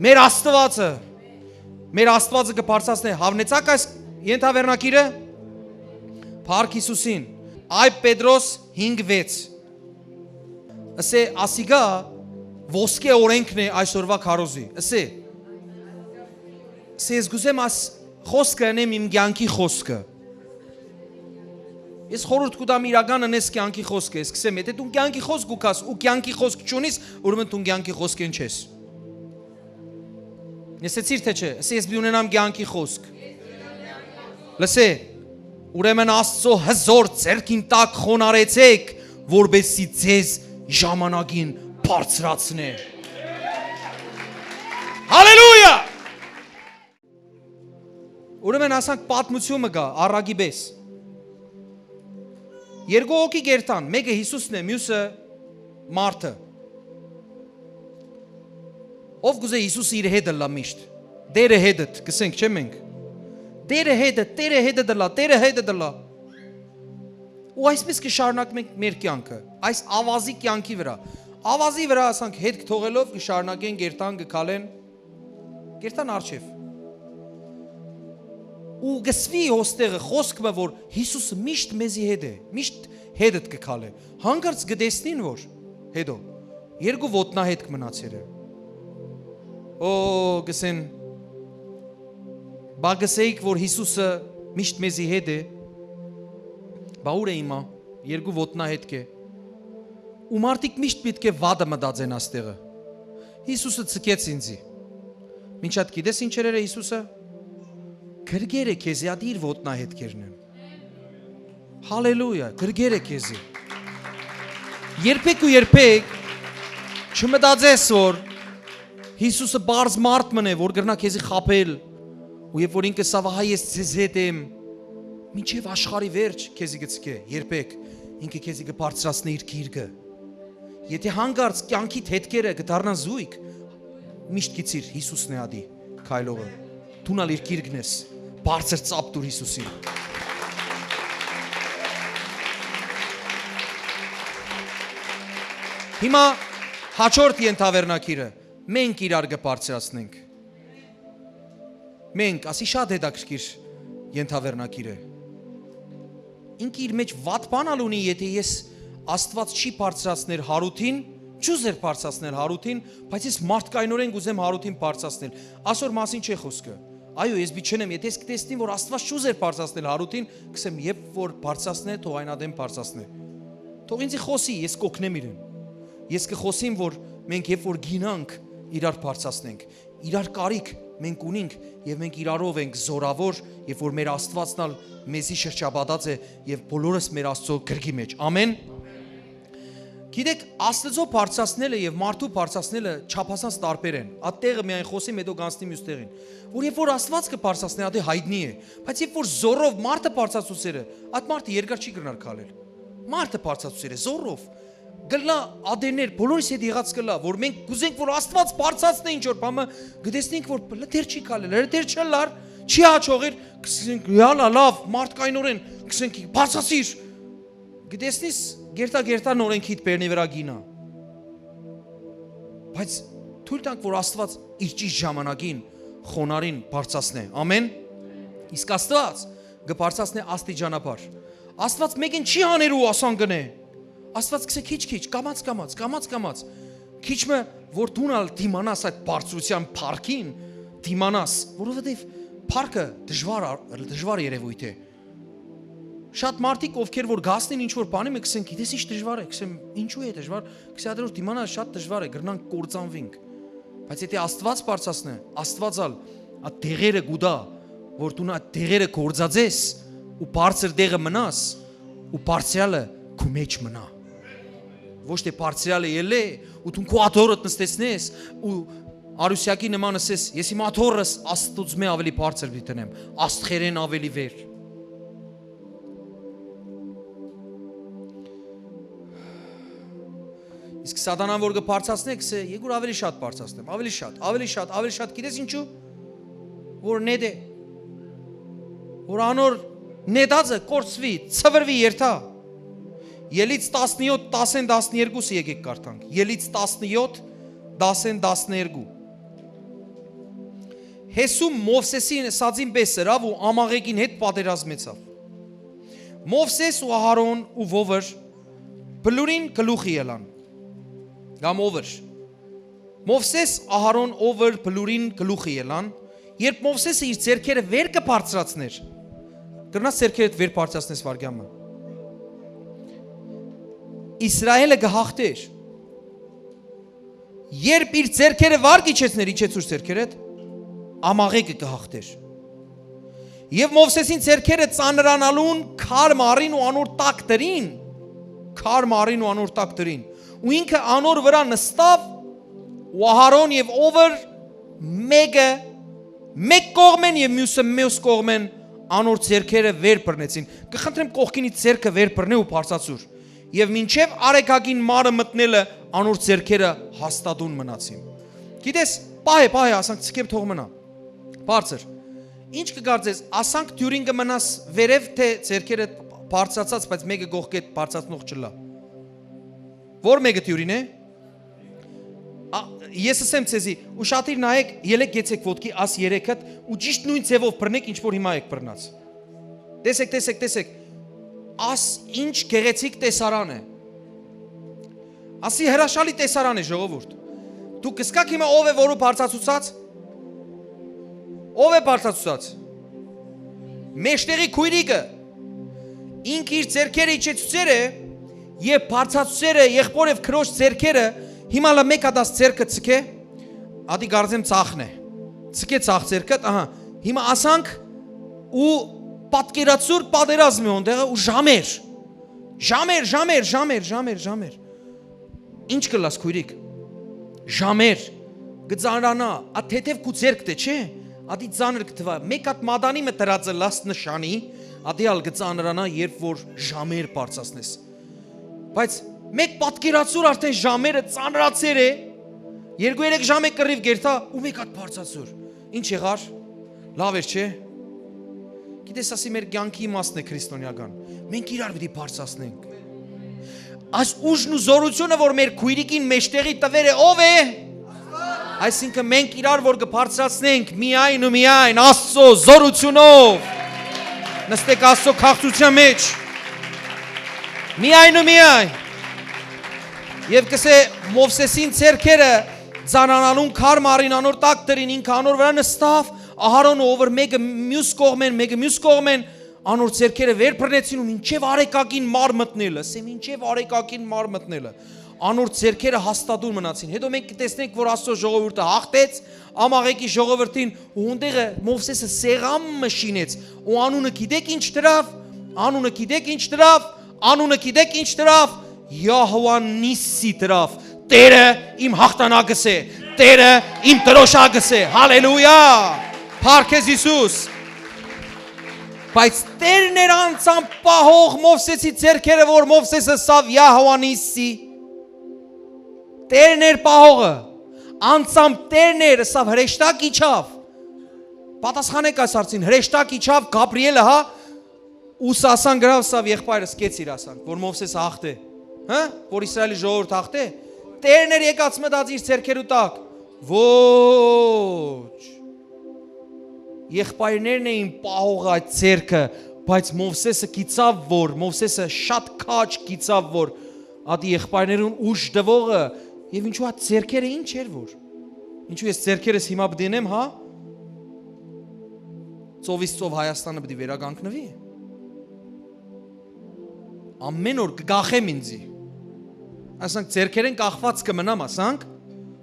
Speaker 1: Մեր Աստվածը։ Մեր Աստվածը կբարձրացնե։ Հավնեցաք այս ենթավեռնակիրը։ Փառք Հիսուսին։ Այ Պետրոս 5:6։ Ասե ասիգա ոսկե օրենքն է այսօրվա քարոզի։ Ասե ես գուզեմ աս խոսքը անեմ իմ կյանքի խոսքը։ Ես խորհուրդ կուտամ իրական անես կյանքի խոսքը, ես կսեմ, եթե դու կյանքի խոսք ուքաս ու կյանքի խոսք չունիս, ուրեմն դու կյանքի խոսքեն չես։ Լսեցիր թե չէ, ասե ես բի ունենամ կյանքի խոսք։ Լսե, ուրեմն Աստծո հզոր ձեռքին տակ խոնարեցեք, որբեսի ձեզ ժամանակին բարձրացնե։ Հալելույա։ Ուրեմն ասանք պատմությունը գա առագի պես։ Երկու հոգի գերտան, մեկը Հիսուսն է, մյուսը մարդը։ Ով գուզե Հիսուսը իր հետը լա միշտ։ Տերը հետդ, կսենք չէ մենք։ Տերը հետը դլա։ Ու այսպես կշարունակենք մեր կյանքը, այս ավազի կյանքի վրա։ Ավազի վրա ասանք հետ թողելով կշարունակեն գերտան գքալեն, գերտան արջև։ Ու գսվի հոստեղը խոսքը, որ Հիսուսը միշտ մեզի հետ է, միշտ հետդ կքալ է։ Հանգարց գտեսնին, որ հետո երկու ոտնահետ կմնացեր է։ գսեն բա գսեիք, որ Հիսուսը միշտ մեզի հետ է, բա ուր է հիմա, երկու ոտնահետք է, ու մարդիկ միշտ պետք է վադը մտածեն աստեղը, Հիսուսը ցկեց ինձի, մինչ այդ գիտես ինչեր էր Հիսուսը, գրգեր է քեզի, ադի իր ոտնահետքերն են, հալելույա, գրգեր է քեզի, երբեք ու երբեք չմտածես, որ Հիսուսը բարձ մարդ մնե, որ գրնա քեզի խապել, ու երբ որ ինքը սավահա ես ձեզ հետ եմ, մինչև աշխարհի վերջ քեզի գցկե, երբեք ինքը քեզի կբարձրացնի իր գիրկը, եթե հանգարց կյանքիդ հետքերը կդառնան զույգ, միշտ գցիր Հիսուսն է ադի քայլողը, դունալ իր գիրկն ես, բարձր ծափ տուր Հիսուսին։ Հիմա հաջորդ ենթավերնագիրը մենք իրար կբարձրացնենք։ Մենք, ասի շատ հետաքրքիր ենթավերնագիր է։ Ինքը իր մեջ վատ բանալ ունի, եթե ես Աստված չի բարձրացնել հարութին, չուզեր բարձրացնել հարութին, բայց ես մարդկայնորեն գուզեմ հարութին բարձրացնել։ Այսօր մասին չէ խոսքը։ Այո, ես բի չնեմ, եթե ես կտեսնեմ, որ Աստված չուզեր բարձրացնել հարութին, կսեմ, երբ որ բարձրացնե, թող այնադեմ բարձրացնե։ Թող ինձ խոսի, ես կօգնեմ իրեն։ Ես կխոսեմ, որ մենք երբ որ գինանք, իրար բարձրացնենք, իրար կարիք մենք ունենք եւ մենք իրարով ենք զորավոր, երբ որ մեր Աստվածն ալ մեզի շրջապատած է եւ բոլորս մեր Աստծո գրքի մեջ։ Ամեն։ Գիտեք, Աստծո բարձրացնելը եւ մարդու բարձրացնելը չափազանց տարբեր են։ Այդտեղը միայն խոսեմ, հետո կանցնի մյուս տեղին։ Որ երբ որ Աստված կբարձրացնի, դա հայտնի է, բայց երբ որ զորով մարդը բարձրացուցերը, այդ մարդը երկար չի կրնար քալել։ Մարդը բարձրացուցեր է զորով։ Գլա ադեներ բոլորիս հետ եղած գլա, որ մենք կուզենք, որ Աստված բարձրացնի ինչ որ բամը, գտեսնենք, որ դեռ չի քալել, դեռ չլար, չի հաջողիր, կսենք, յալա լավ, մարդկայնորեն, կսենք, բարձրացիր։ Գտեսնիս գերտա նորենքիդ բերնի վրա գինա։ Բայց թույլ տանք, որ Աստված իր ճիշտ ժամանակին խոնարհին բարձրացնե։ Ամեն։ Իսկ Աստված կբարձրացնե աստիճանաբար։ Աստված մեկին չի աներ ու ասան գնե։ Աստված կսե քիչ, կամած։ Քիչը որ դունալ դիմանաս այդ բարձրության փառքին, դիմանաս, որովհետև փառքը դժվար երևույթ է։ Շատ մարդիկ ովքեր որ գասնին ինչ որ բանի մեկ կսեն, գիտես ինչ դժվար է, կսեմ, ինչու է դժվար, կսե ադրոր դիմանալ շատ դժվար է, գրնանք կործանվենք։ Բայց եթե Աստված բարձրացնե, Աստվածալ այդ դեղերը գուդա, որ դու այդ դեղերը կործածես ու բարձր դեղը մնաս ու բարձրալը քո մեջ մնա։ Ոչ թե բարձրալը ելե ու դու քո աթոռդ նստեցնես ու Արուսյակի նման ասես, ես իմ աթոռս Աստծուց մե ավելի բարձր դիտեմ, աստղերեն ավելի վեր։ Իսկ սատանան որ կբարձրացնե, կսե, եկուր ավելի շատ բարձրացնեմ, ավելի շատ, գիտես ինչու, որ նեդ է, որ անոր նետածը կորցվի, ցվրվի երթա։ Ելից 17, 10-12 եկեք կարդանք, Ելից 17, 10-12 Հեսում Մովսեսին սածին պես սրավ ու ամաղեկին հետ պատերազմեցավ։ Մովսես ու Ահարոն ու Վովր բլուրին գլուխի ելան։ Կամ Օվր։ Մովսես, Ահարոն, Օվր բլուրին գլուխի ելան, երբ Մովսեսը իր ձեռքերը վեր կբարձրացներ, կրնաս ձեռքերդ վեր բարձրացնես վարգյամը։ Իսրայելը կհաղթեր։ Երբ իր ձեռքերը վարգ իջեցներ, իջեցուր ձեռքերդ, ամաղեկը կհաղթեր։ Եվ Մովսեսին ձեռքերը ծանրանալուն քար մարին ու անոր տակ դրին, ու ինքը անոր վրա նստավ ու Ահարոն եւ Օվր մեկ կողմեն եւ մյուս կողմեն անոր ձեռքերը վեր բռնեցին։ Կխնդրեմ կողքինից ձեռքը վեր բռնե ու բարձրացուր։ Եվ մինչև արեգակին մարը մտնելը անոր ձեռքերը հաստատուն մնացին։ Գիտես, պահե, ասանք ցկեմ թող մնա։ Բարձր։ Ինչ կգարձես, ասանք դյուրին կմնաս վերև թե ձեռքերը բարձրացած, բայց մեկը գողքեդ բարձրացնող չլա։ Որ մեկը դյուրին է։ Ես ասեմ ցեզի, ու շատիր նայեք, ելեք գեցեք ոտքի աս 3-ըդ ու ճիշտ նույն ձևով բռնեք, ինչ որ հիմա եք բռնած։ Տեսեք։ Աս ինչ գեղեցիկ տեսարան է։ Ասի հրաշալի տեսարան է ժողովուրդ։ Դու կսկաք հիմա ով է որու բարձացուցած։ Ով է բարձացուցած։ Մեջտեղի քույրիկը ինք իր ձեռքերը իջեցուցեր է եւ բարձացուցերը եղբոր եւ քրոջ ձեռքերը հիմա լա մեկ հատած ձեռքը ցկե ադի գարձեմ ծախն է ցկե ծախ ձեռքը ահա հիմա ասանք ու պատկերացուր պատերազմի ոնդեղը ու ժամեր ինչ կլաս քույրիկ ժամեր գծանրանա ա թեթև կու ձեռք դե չէ ադի ծանր կթվա մեկ հատ մադանի մը դրածը լաս նշանի ադի ալ գծանրանա երբ որ ժամեր բարձացնես բայց մեկ պատկերացուր արդեն ժամերը ծանրացեր է 2-3 ժամ է կռիվ գերտա ու մեկ հատ բարձացուր ինչ եղար լավ էր չէ գիտես ասի մեր կյանքի իմաստն է քրիստոնեական մենք իրար պիտի բարձրացնենք այս ուժն ու զորությունը որ մեր քույրիկին մեջտեղի տվեր է ով է այսինքն մենք իրար որ կբարձրացնենք միայն ու միայն Աստծո զորությունով նստեք Աստծո քաղցության մեջ միայն ու միայն եւ կսե Մովսեսին ցերքերը ծանանալուն քար մարինանոր տակ դրին ինքը անոր վրա նստավ Ահարոնը ով մեկը մյուս կողմեն անոր ցերքերը վեր բռնեցին ու մինչև արեկակին մար մտնելը ասեմ մինչև արեկակին մար մտնելը անոր ցերքերը հաստատուն մնացին հետո մենք կտեսնենք որ Աստծո ժողովուրդը հաղթեց ամաղեկի ժողովրդին ու ունդեղը Մովսեսը սեղամ մշինեց ու անունը գիտեք ինչ դրավ Յահովա Նիսի դրավ Տերը իմ հաղթանակս է Տերը իմ տրոշակս է հալելույա Փառքեզ Հիսուս Բայց Տերն էր անցան պահող Մովսեսի ձեռքերը որ Մովսեսը սավ Յահովա Նիսի Տերն էր պահողը անցան Տերն էր սավ հրեշտակ իջավ Պատասխանեք այս հարցին հրեշտակ իջավ Գաբրիելը հա ու սասան գրավ սավ եղբայրս կեցիր ասանք որ Մովսեսը հաղթե հա որ Իսրայելի ժողովուրդ հաղթե Տերն էր եկած մտած իր ձեռքերու տակ ոչ Եղբայրներն էին պահող այդ ձեռքը, բայց Մովսեսը գիծավ որ, Մովսեսը շատ քաջ գիծավ որ, ադի եղբայրներուն ուժ դվողը, եւ ինչու այդ ձեռքերը ինչ էր որ, ինչու ես ձեռքերս հիմա բդինեմ, հա, ծովից ծով Հայաստանը բդի վերագանքնվի, ամեն օր կգախեմ ինձի, ասանք ձեռքերեն կախված կմնամ, ասանք,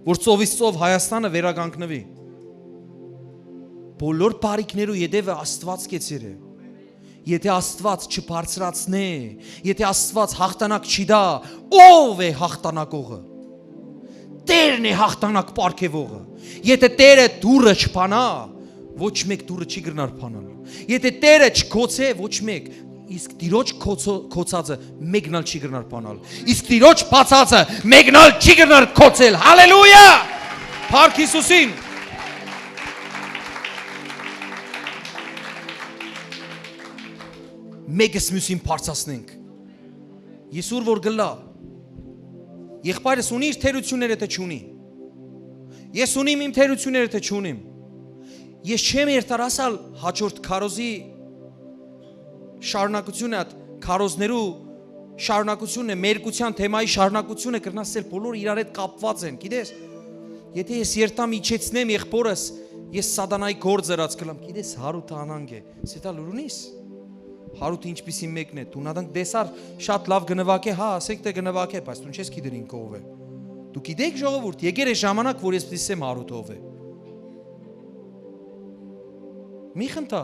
Speaker 1: որ ծովից ծով Հայաստանը վերագանքնվի, Բոլոր բարիքներու յետևը Աստված կեցիր է Եթե Աստված չբարձրացնե Եթե Աստված հաղթանակ չի դա Ով է հաղթանակողը Տերն է հաղթանակ պարգևողը Եթե Տերը դուրը չփանա Ոչ մեկ դուրը չի գրնար փանալ Եթե Տերը չքոցե ոչ մեկ Իսկ Տիրոջ քոցածը մեկնալ չի գրնար փանալ Իսկ Տիրոջ բացածը մեկնալ չի գրնար քոցել Հալելույա Փառք Հիսուսին Մեկս մյուսին բարձրացնենք Ես ուր որ գլա Եղբայրս ունի իր թերությունները թե չունի Ես ունիմ իմ թերությունները թե չունիմ Ես չեմ երթարասալ հաջորդ քարոզի շարունակությունը քարոզներու շարունակությունը մերկության թեմայի շարունակությունը կրնասել բոլոր իրար հետ կապված են գիտես Եթե ես երթամ իջեցնեմ եղբորս ես սատանայի գործերած կլամ գիտես հարութ անանգ է սետա լուրունիս Հարութ ինչպիսի մեկն է, դու նադանք դեսար շատ լավ գնվակ է, հա, ասեք թե գնվակ է, բայց դու չես գիտերին կով է։ Դու գիտեք ժողովուրդ, եկեր է ժամանակ, որ ես պիտի հարութ ով է։ Մի խնդա։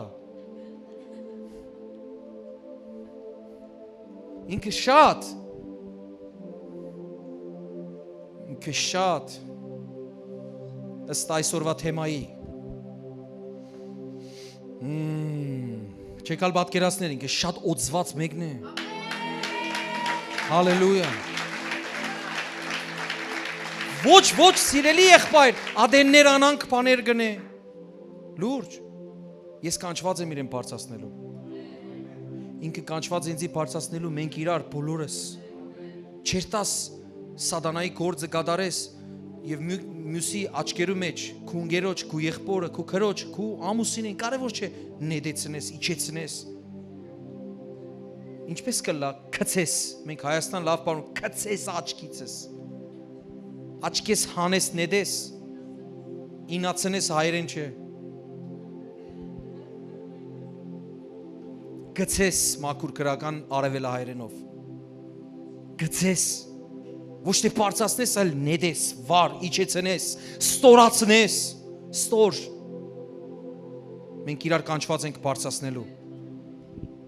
Speaker 1: Ինքը շատ ըստ այսօրվա թեմայի Չեկալ պատկերացներ ինքը շատ օծված մեկն է Հալելույա Ոչ սիրելի եղբայր ադեններ անանք բաներ գնե Լուրջ Ես կանչված եմ իրեն բարձրացնելու Ինքը կանչված ինձի բարձրացնելու մենք իրար բոլորս Չերտաս սատանայի գործը կատարես Եվ մյուսի աչքերու մեջ, քու ընկերոջ, քու եղբորը, քու քրոջ, քու ամուսինին կարևոր չէ նեդեցնես, իջեցնես։ Ինչպես կլա, քցես, մենք Հայաստան լավ բանում, քցես աչքիցս։ աչքես հանես նեդես, ինացնես հայերեն չէ, գցես մաքուր կրական արևելա հայերենով, գցես, ոչ թե պարծացնես, այլ նեդես, վար, իջեցնես, ստորացնես, ստոր, մենք իրար կանչված ենք պարծացնելու,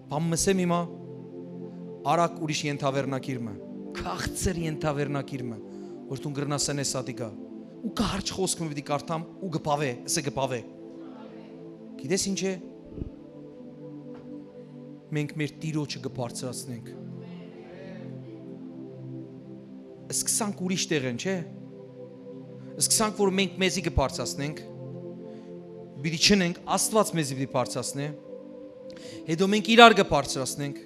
Speaker 1: բամ մսեմ հիմա, արակ ուրիշ ենթավերնակիրմը, քաղցր ենթավերնակիրմը, որ տուն գրնասեն ես ատիկա, ու կահարջ խոսք մը պիտի կարդամ, ու գպավե, ասե գպավե, գիտես ինչ է, մենք մեր տիրոջը գպարծրացնենք, սկսանք ուրիշ տեղ են, չէ, սկսանք, որ մենք մեզի գպարծացնենք, պիտի չնենք, Աստված մեզի պիտի պարծացնե, հետո մենք իրար գպարծրացնենք,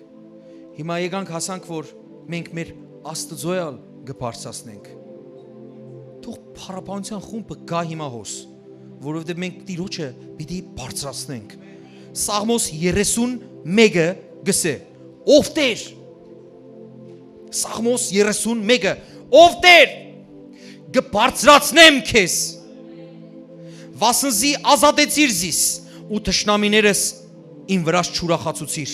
Speaker 1: հիմա եկանք հասանք, որ մենք մեր Աստծոյալ գպարծացնենք, թող փառապանության խումբը գա հիմա հոս, որովհետև մենք տիրոջը պիտի բարձրացնենք, Սաղմոս 31-ը գսե, ով Տեր, Սաղմոս 31-ը, ով Տեր, գբարձրացնեմ քեզ, վասնզի ազատեցիր զիս, ու թշնամիներս իմ վրաս չուրախացուցիր,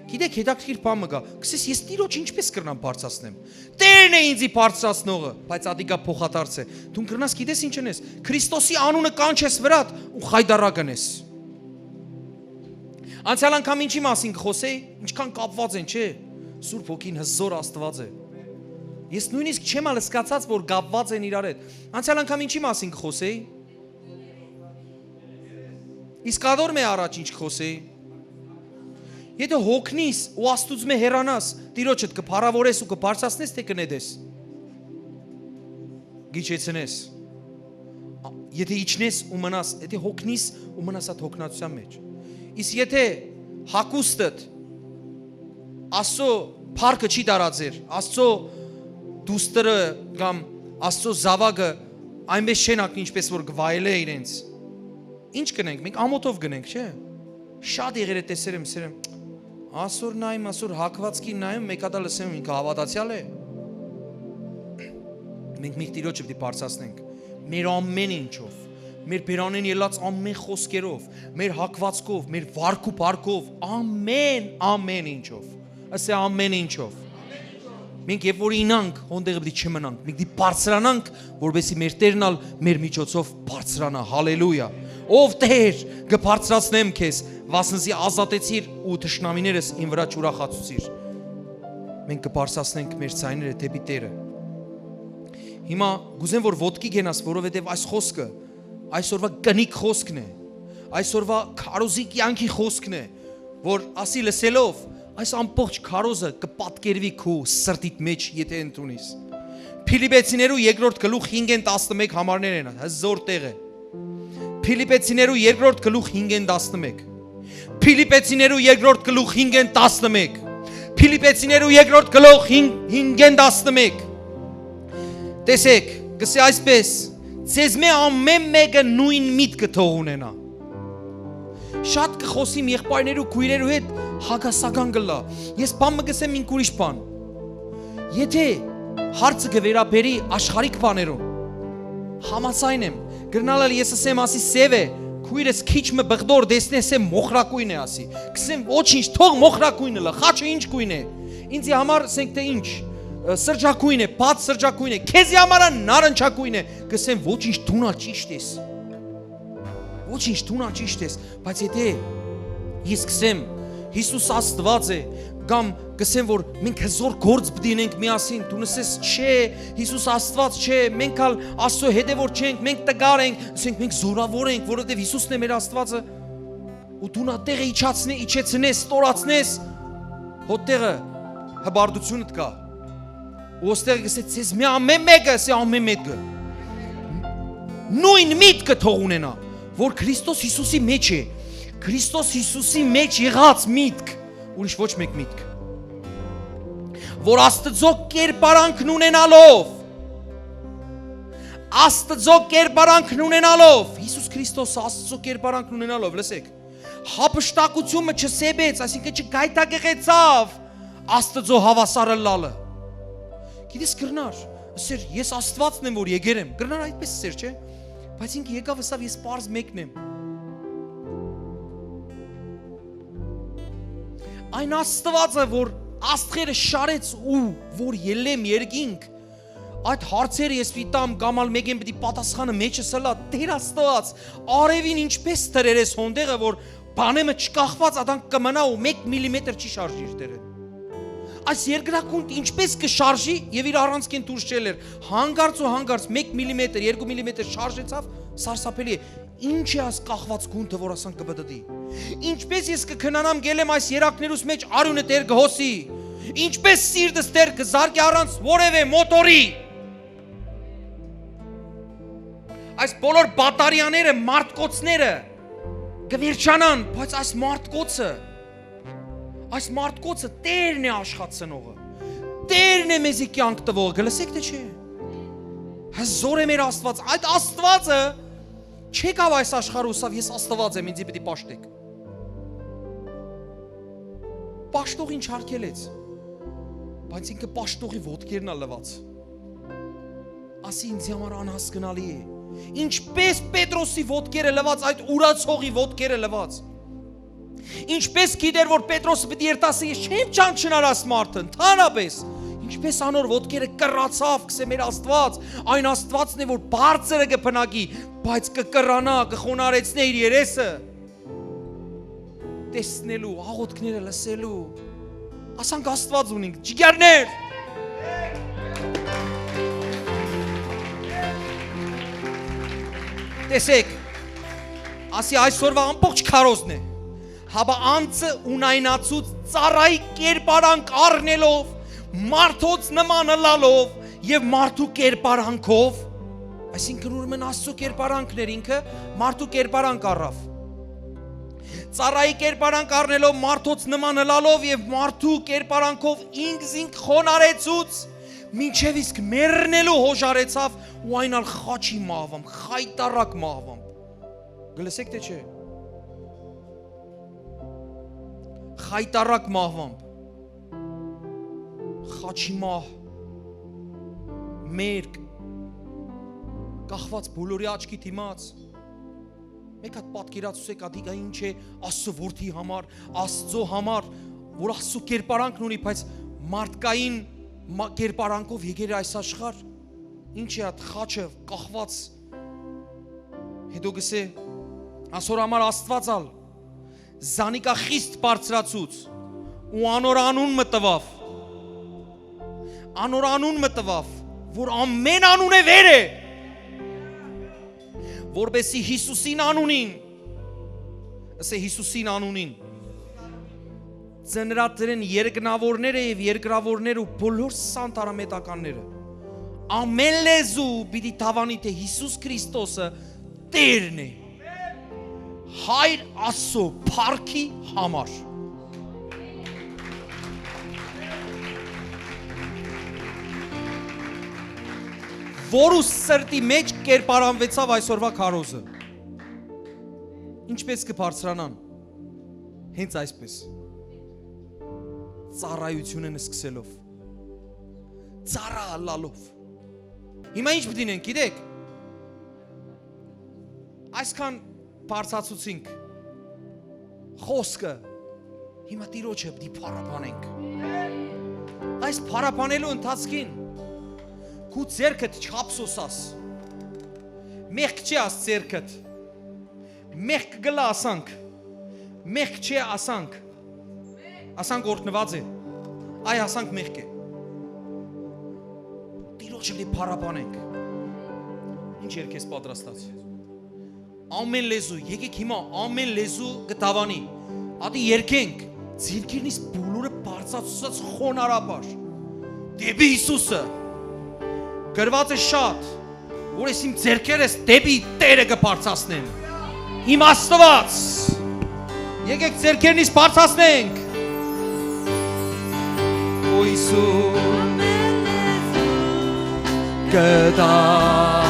Speaker 1: գիտեք հետաքրքիր բան մը գա, կսես ես տիրոջ ինչպես կրնամ բարձրացնեմ, Տերն է ինձի բարձրացնողը, բայց ադիկա փոխադարձ է, դու կրնաս գիտես ինչ անես, Քրիստոսի անունը կանչես վրատ ու խայդարակ անես, անցյալ անգամ ինչի մասին կխոսեի, ինչքան կապված են, չէ, Սուրբ Հոգին հզոր Աստված է, ես նույնիսկ չեմ հասկացած, որ կապված են իրար հետ, անցյալ անգամ ինչի մասին կխոսեի, իսկ ադոր մե առաջ ինչ կխոսեի, եթե հոգնիս ու Աստուծո մե հերանաս, տիրոջդ կփառավորես ու կբարձրացնես, թե կնեդես, գիչեցնես, եթե իջնես ու մնաս, եթե հոգնիս ու մնաս այդ հոգնածության մեջ, իսկ եթե հակուստդ Աստծո փառքը չի տարածեր, Աստծո դուստերը կամ Աստծո զավակը այնպես չեն ակնի ինչպես որ գվայել է իրենց, ինչ կնենք, մենք ամոթով գնենք, չէ, շատ եղեր է տեսեր եմ, Ասոր նայում, ասոր հակվածքի նայում, մեկ ադա լսեմ ինքը հավատացյալ է, մենք մեր տիրոջը պիտի բարձրացնենք, մեր ամեն ինչով, մեր բերանեն ելած ամեն խոսքերով, մեր հակվածքով, մեր վարք ու պարկով, ամեն ինչով, ասե ամեն ինչով, մենք երբ որ ինանք, հոնդեղը պիտի չմնանք, մենք պիտի բարձրանանք, որովհետեւ մեր Տերն ալ մեր միջոցով բարձրանա, հալելույա, ով Տեր, կբարձրացնեմ քեզ, վասնզի ազատեցիր ու թշնամիներս իմ վրա չուրախացուցիր, մենք կբարձրացնենք մեր ցայները դեպի Տերը, հիմա գուզեմ որ ոտքի գնաս, որովհետև այս խոսքը, այսօրվա կնիկ խոսքն է, այսօրվա քարոզի կյանքի խոսքն է, որ ասի լսելով, այս ամբողջ քարոզը կպատկերվի քո սրտիդ մեջ, եթե ընդունես, Փիլիպեցիներու 2-րդ գլուխ 5-11 համարներ են, հզոր տեղ է, Փիլիպեցիներու 2-րդ գլուխ 5-11, Փիլիպեցիներու 2-րդ գլուխ 5-11, Փիլիպեցիներու 2-րդ գլուխ 5-11, տեսեք, գսե այսպես, ձեզ մե ամեն մեկը նույն միտքը թող ունենա, շատ կխոսիմ եղբայրներու քույրերու հետ հագասական գլա, ես բան մը գսեմ ինք ուրիշ բան, եթե հարցը կվերաբերի աշխարհիկ բաներուն, համաձայն եմ, գրնալալ ես ասեմ ասի սև է, քույրս քիչ մը բղդոր դեսնես է մոխրակույն է ասի, կսեմ ոչինչ, թող մոխրակույնը լա, խաչը ինչ կույն է, ինձի համար ասենք թե ինչ, սրջակույն է, բաց սրջակույն է, քեզի համարա նարնջակույն է, կսեմ ոչինչ դունա ճիշտ ես, ոչինչ դունա ճիշտ ես, բայց եթե ես կսեմ Հիսուս Աստված է, կամ կսեմ որ մենք հզոր գործ բդինենք միասին, դու նսես չէ, Հիսուս Աստված չէ, մենք ալ Աստծո հետևոր չենք, մենք տգար ենք, ասենք մենք զորավոր ենք, որովհետև Հիսուսն է մեր Աստվածը, ու դու նա տեղը իջեցնես, ստորացնես, հոտեղը հբարդությունդ կա, ու ոստեղը գսեց, ձեզ մի ամեն մեկը, ասե ամեն մեկը, նույն միտքը թող ունենա, որ Քրիստոս Հիսուսի մեջ է, Քրիստոս Հիսուսի մեջ եղած միտք, ուրիշ ոչ մեկ միտք, որ Աստծո կերպարանքն ունենալով, Հիսուս Քրիստոսը Աստծո կերպարանքն ունենալով, լսեք, հապշտակությունը չսեբեց, այսինքն չգայթակղեցավ Աստծո հավասարը լալը, Գիտես գրնար, ասեր ես Աստվածն եմ որ եկել եմ։ Գրնար այդպես ասեր, չէ՞։ Բայց ինքը եկավ ասավ ես պարզ մեկն եմ։ Այն Աստվածը որ աստղերը շարեց ու որ ելեմ երկինք, այդ հարցերը ես վիտամ գամալ մեկեն պիտի պատասխանը մեջս լա Տեր Աստված, արևին ինչպես դրերես հոնդեղը որ բանեմը չկախված ադանք կմնա ու 1 միլիմետր չի շարժի իր դերը։ Այս երկրակունդ ինչպես կշարժի եւ իր առանցքին դուրս չելեր, հանգարց ու հանգարց 1 միլիմետր, 2 միլիմետր շարժեցավ, սարսափելի է։ Ինչ է այս կախված գունտը, որ ասան կբդդի։ Ինչպես ես կքնանամ գելեմ այս երակներուս մեջ արյունը Տեր կհոսի։ Ինչպես սիրտս Տեր կզարկի առանց որևէ մոտորի։ Այս բոլոր բատարյաները, մարդկոցները կվերջանան, բայց այս մարդկոցը Տերն է աշխատցնողը։ Տերն է մեզի կյանք տվողը, գլսեք թե չէ։ Հզոր է մեր Աստված, այդ Աստվածը չեկավ այս աշխարհը ուսավ ես Աստված եմ, ինձի պիտի պաշտեք։ Պաշտողին չհարկելեց, բայց ինքը պաշտողի ոտքերն ա լված։ Ասի ինձ համար անհասկանալի է։ Ինչպես Պետրոսի ոտքերը լված, այդ ուրացողի ոտքերը լված։ Ինչպես գիտեր որ Պետրոսը պիտի երտասի ես չեմ ճանչնար աս մարդը, ընդհանրապես։ Ինչպես անոր ոտքերը կռացավ, գսե մեր Աստված, այն Աստվածն է որ բարձրը կփնակի, բայց կկռանա, կխոնարեցնե իր երեսը։ Տեսնելու, աղոթքները լսելու։ Ասանք Աստված ունենք, ջիգարներ։ Տեսեք, ասի այսօրվա ամբողջ քարոզն է, հաբա անձը ունայնացուց ծառայի կերպարանք առնելով, մարդոց նման լալով և մարդու կերպարանքով, այսինքն ուրեմն Աստծո կերպարանքներ ինքը մարդու կերպարանք առավ։ Ծառայի կերպարանք առնելով մարդոց նման լալով և մարդու կերպարանքով ինքզինք խոնարեցուց, մինչև իսկ մեռնելու հոժարեցավ ու այն ալ խաչի մահվամբ, խայտարակ մահվամբ։ Գլսեք թե չէ։ Խայտարակ մահվամբ, խաչի մահ, մերկ, կախված բոլորի աչքի դիմաց։ Մեկ հատ պատկերացրեք ադիգա ինչ է Աստծո որդի համար, Աստծո համար, որ Աստծո կերպարանքն ունի, բայց մարդկային կերպարանքով եկել է այս աշխարհ, ինչ է այդ խաչը կախված, հետո գսե ասոր համար Աստված ալ զանիկա խիստ բարձրացուց ու անոր անուն մտվավ, որ ամեն անուն է վեր է, որբեսի Հիսուսին անունին, ասե Հիսուսին անունին, ծնրատերեն երկնավորները և երկրավորները ու բոլոր սանտարամետականները, ամեն լեզու պիտի թավանի թե Հիսուս Քրիստոսը Տերն է, Հայր Աստծո փառքի համար։ Որու սրտի մեջ կերպարանվեցավ այսօրվա քարոզը։ Ինչպես կբարձրանան։ Հենց այսպես։ Ծառայությունը սկսելով։ Ծառալալով։ Հիմա ինչ պետք է գիտեք։ Այսքան բարձացուցինք խոսքը, հիմա Տիրոջը պիտի փառաբանենք։ Այս փառաբանելու ընթացքին քու ձերքդ չափսոսաս։ Մեղք չի աս ձերքդ։ Մեղք գլա ասանք։ Մեղք չի ասանք։ Ասանք օրհնված է։ Այ ասանք մեղք է։ Տիրոջը պիտի փառաբանենք։ Ինչ երգես պատրաստած։ Ամեն լեզու, եկեք հիմա ամեն լեզու կտավանի, ատի երկենք, ձիրքերնից բոլորը բարձացուցած խոնարհաբար, դեպի Հիսուսը, գրված է շատ, որ ես իմ ձեռքերս դեպի Տերը կբարձրացնեմ, իմ Աստված, եկեք ձեռքերնից բարձրացնենք, Օ Հիսուս, կտավանի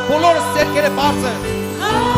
Speaker 1: Բոլորս ձեռքերը բարձր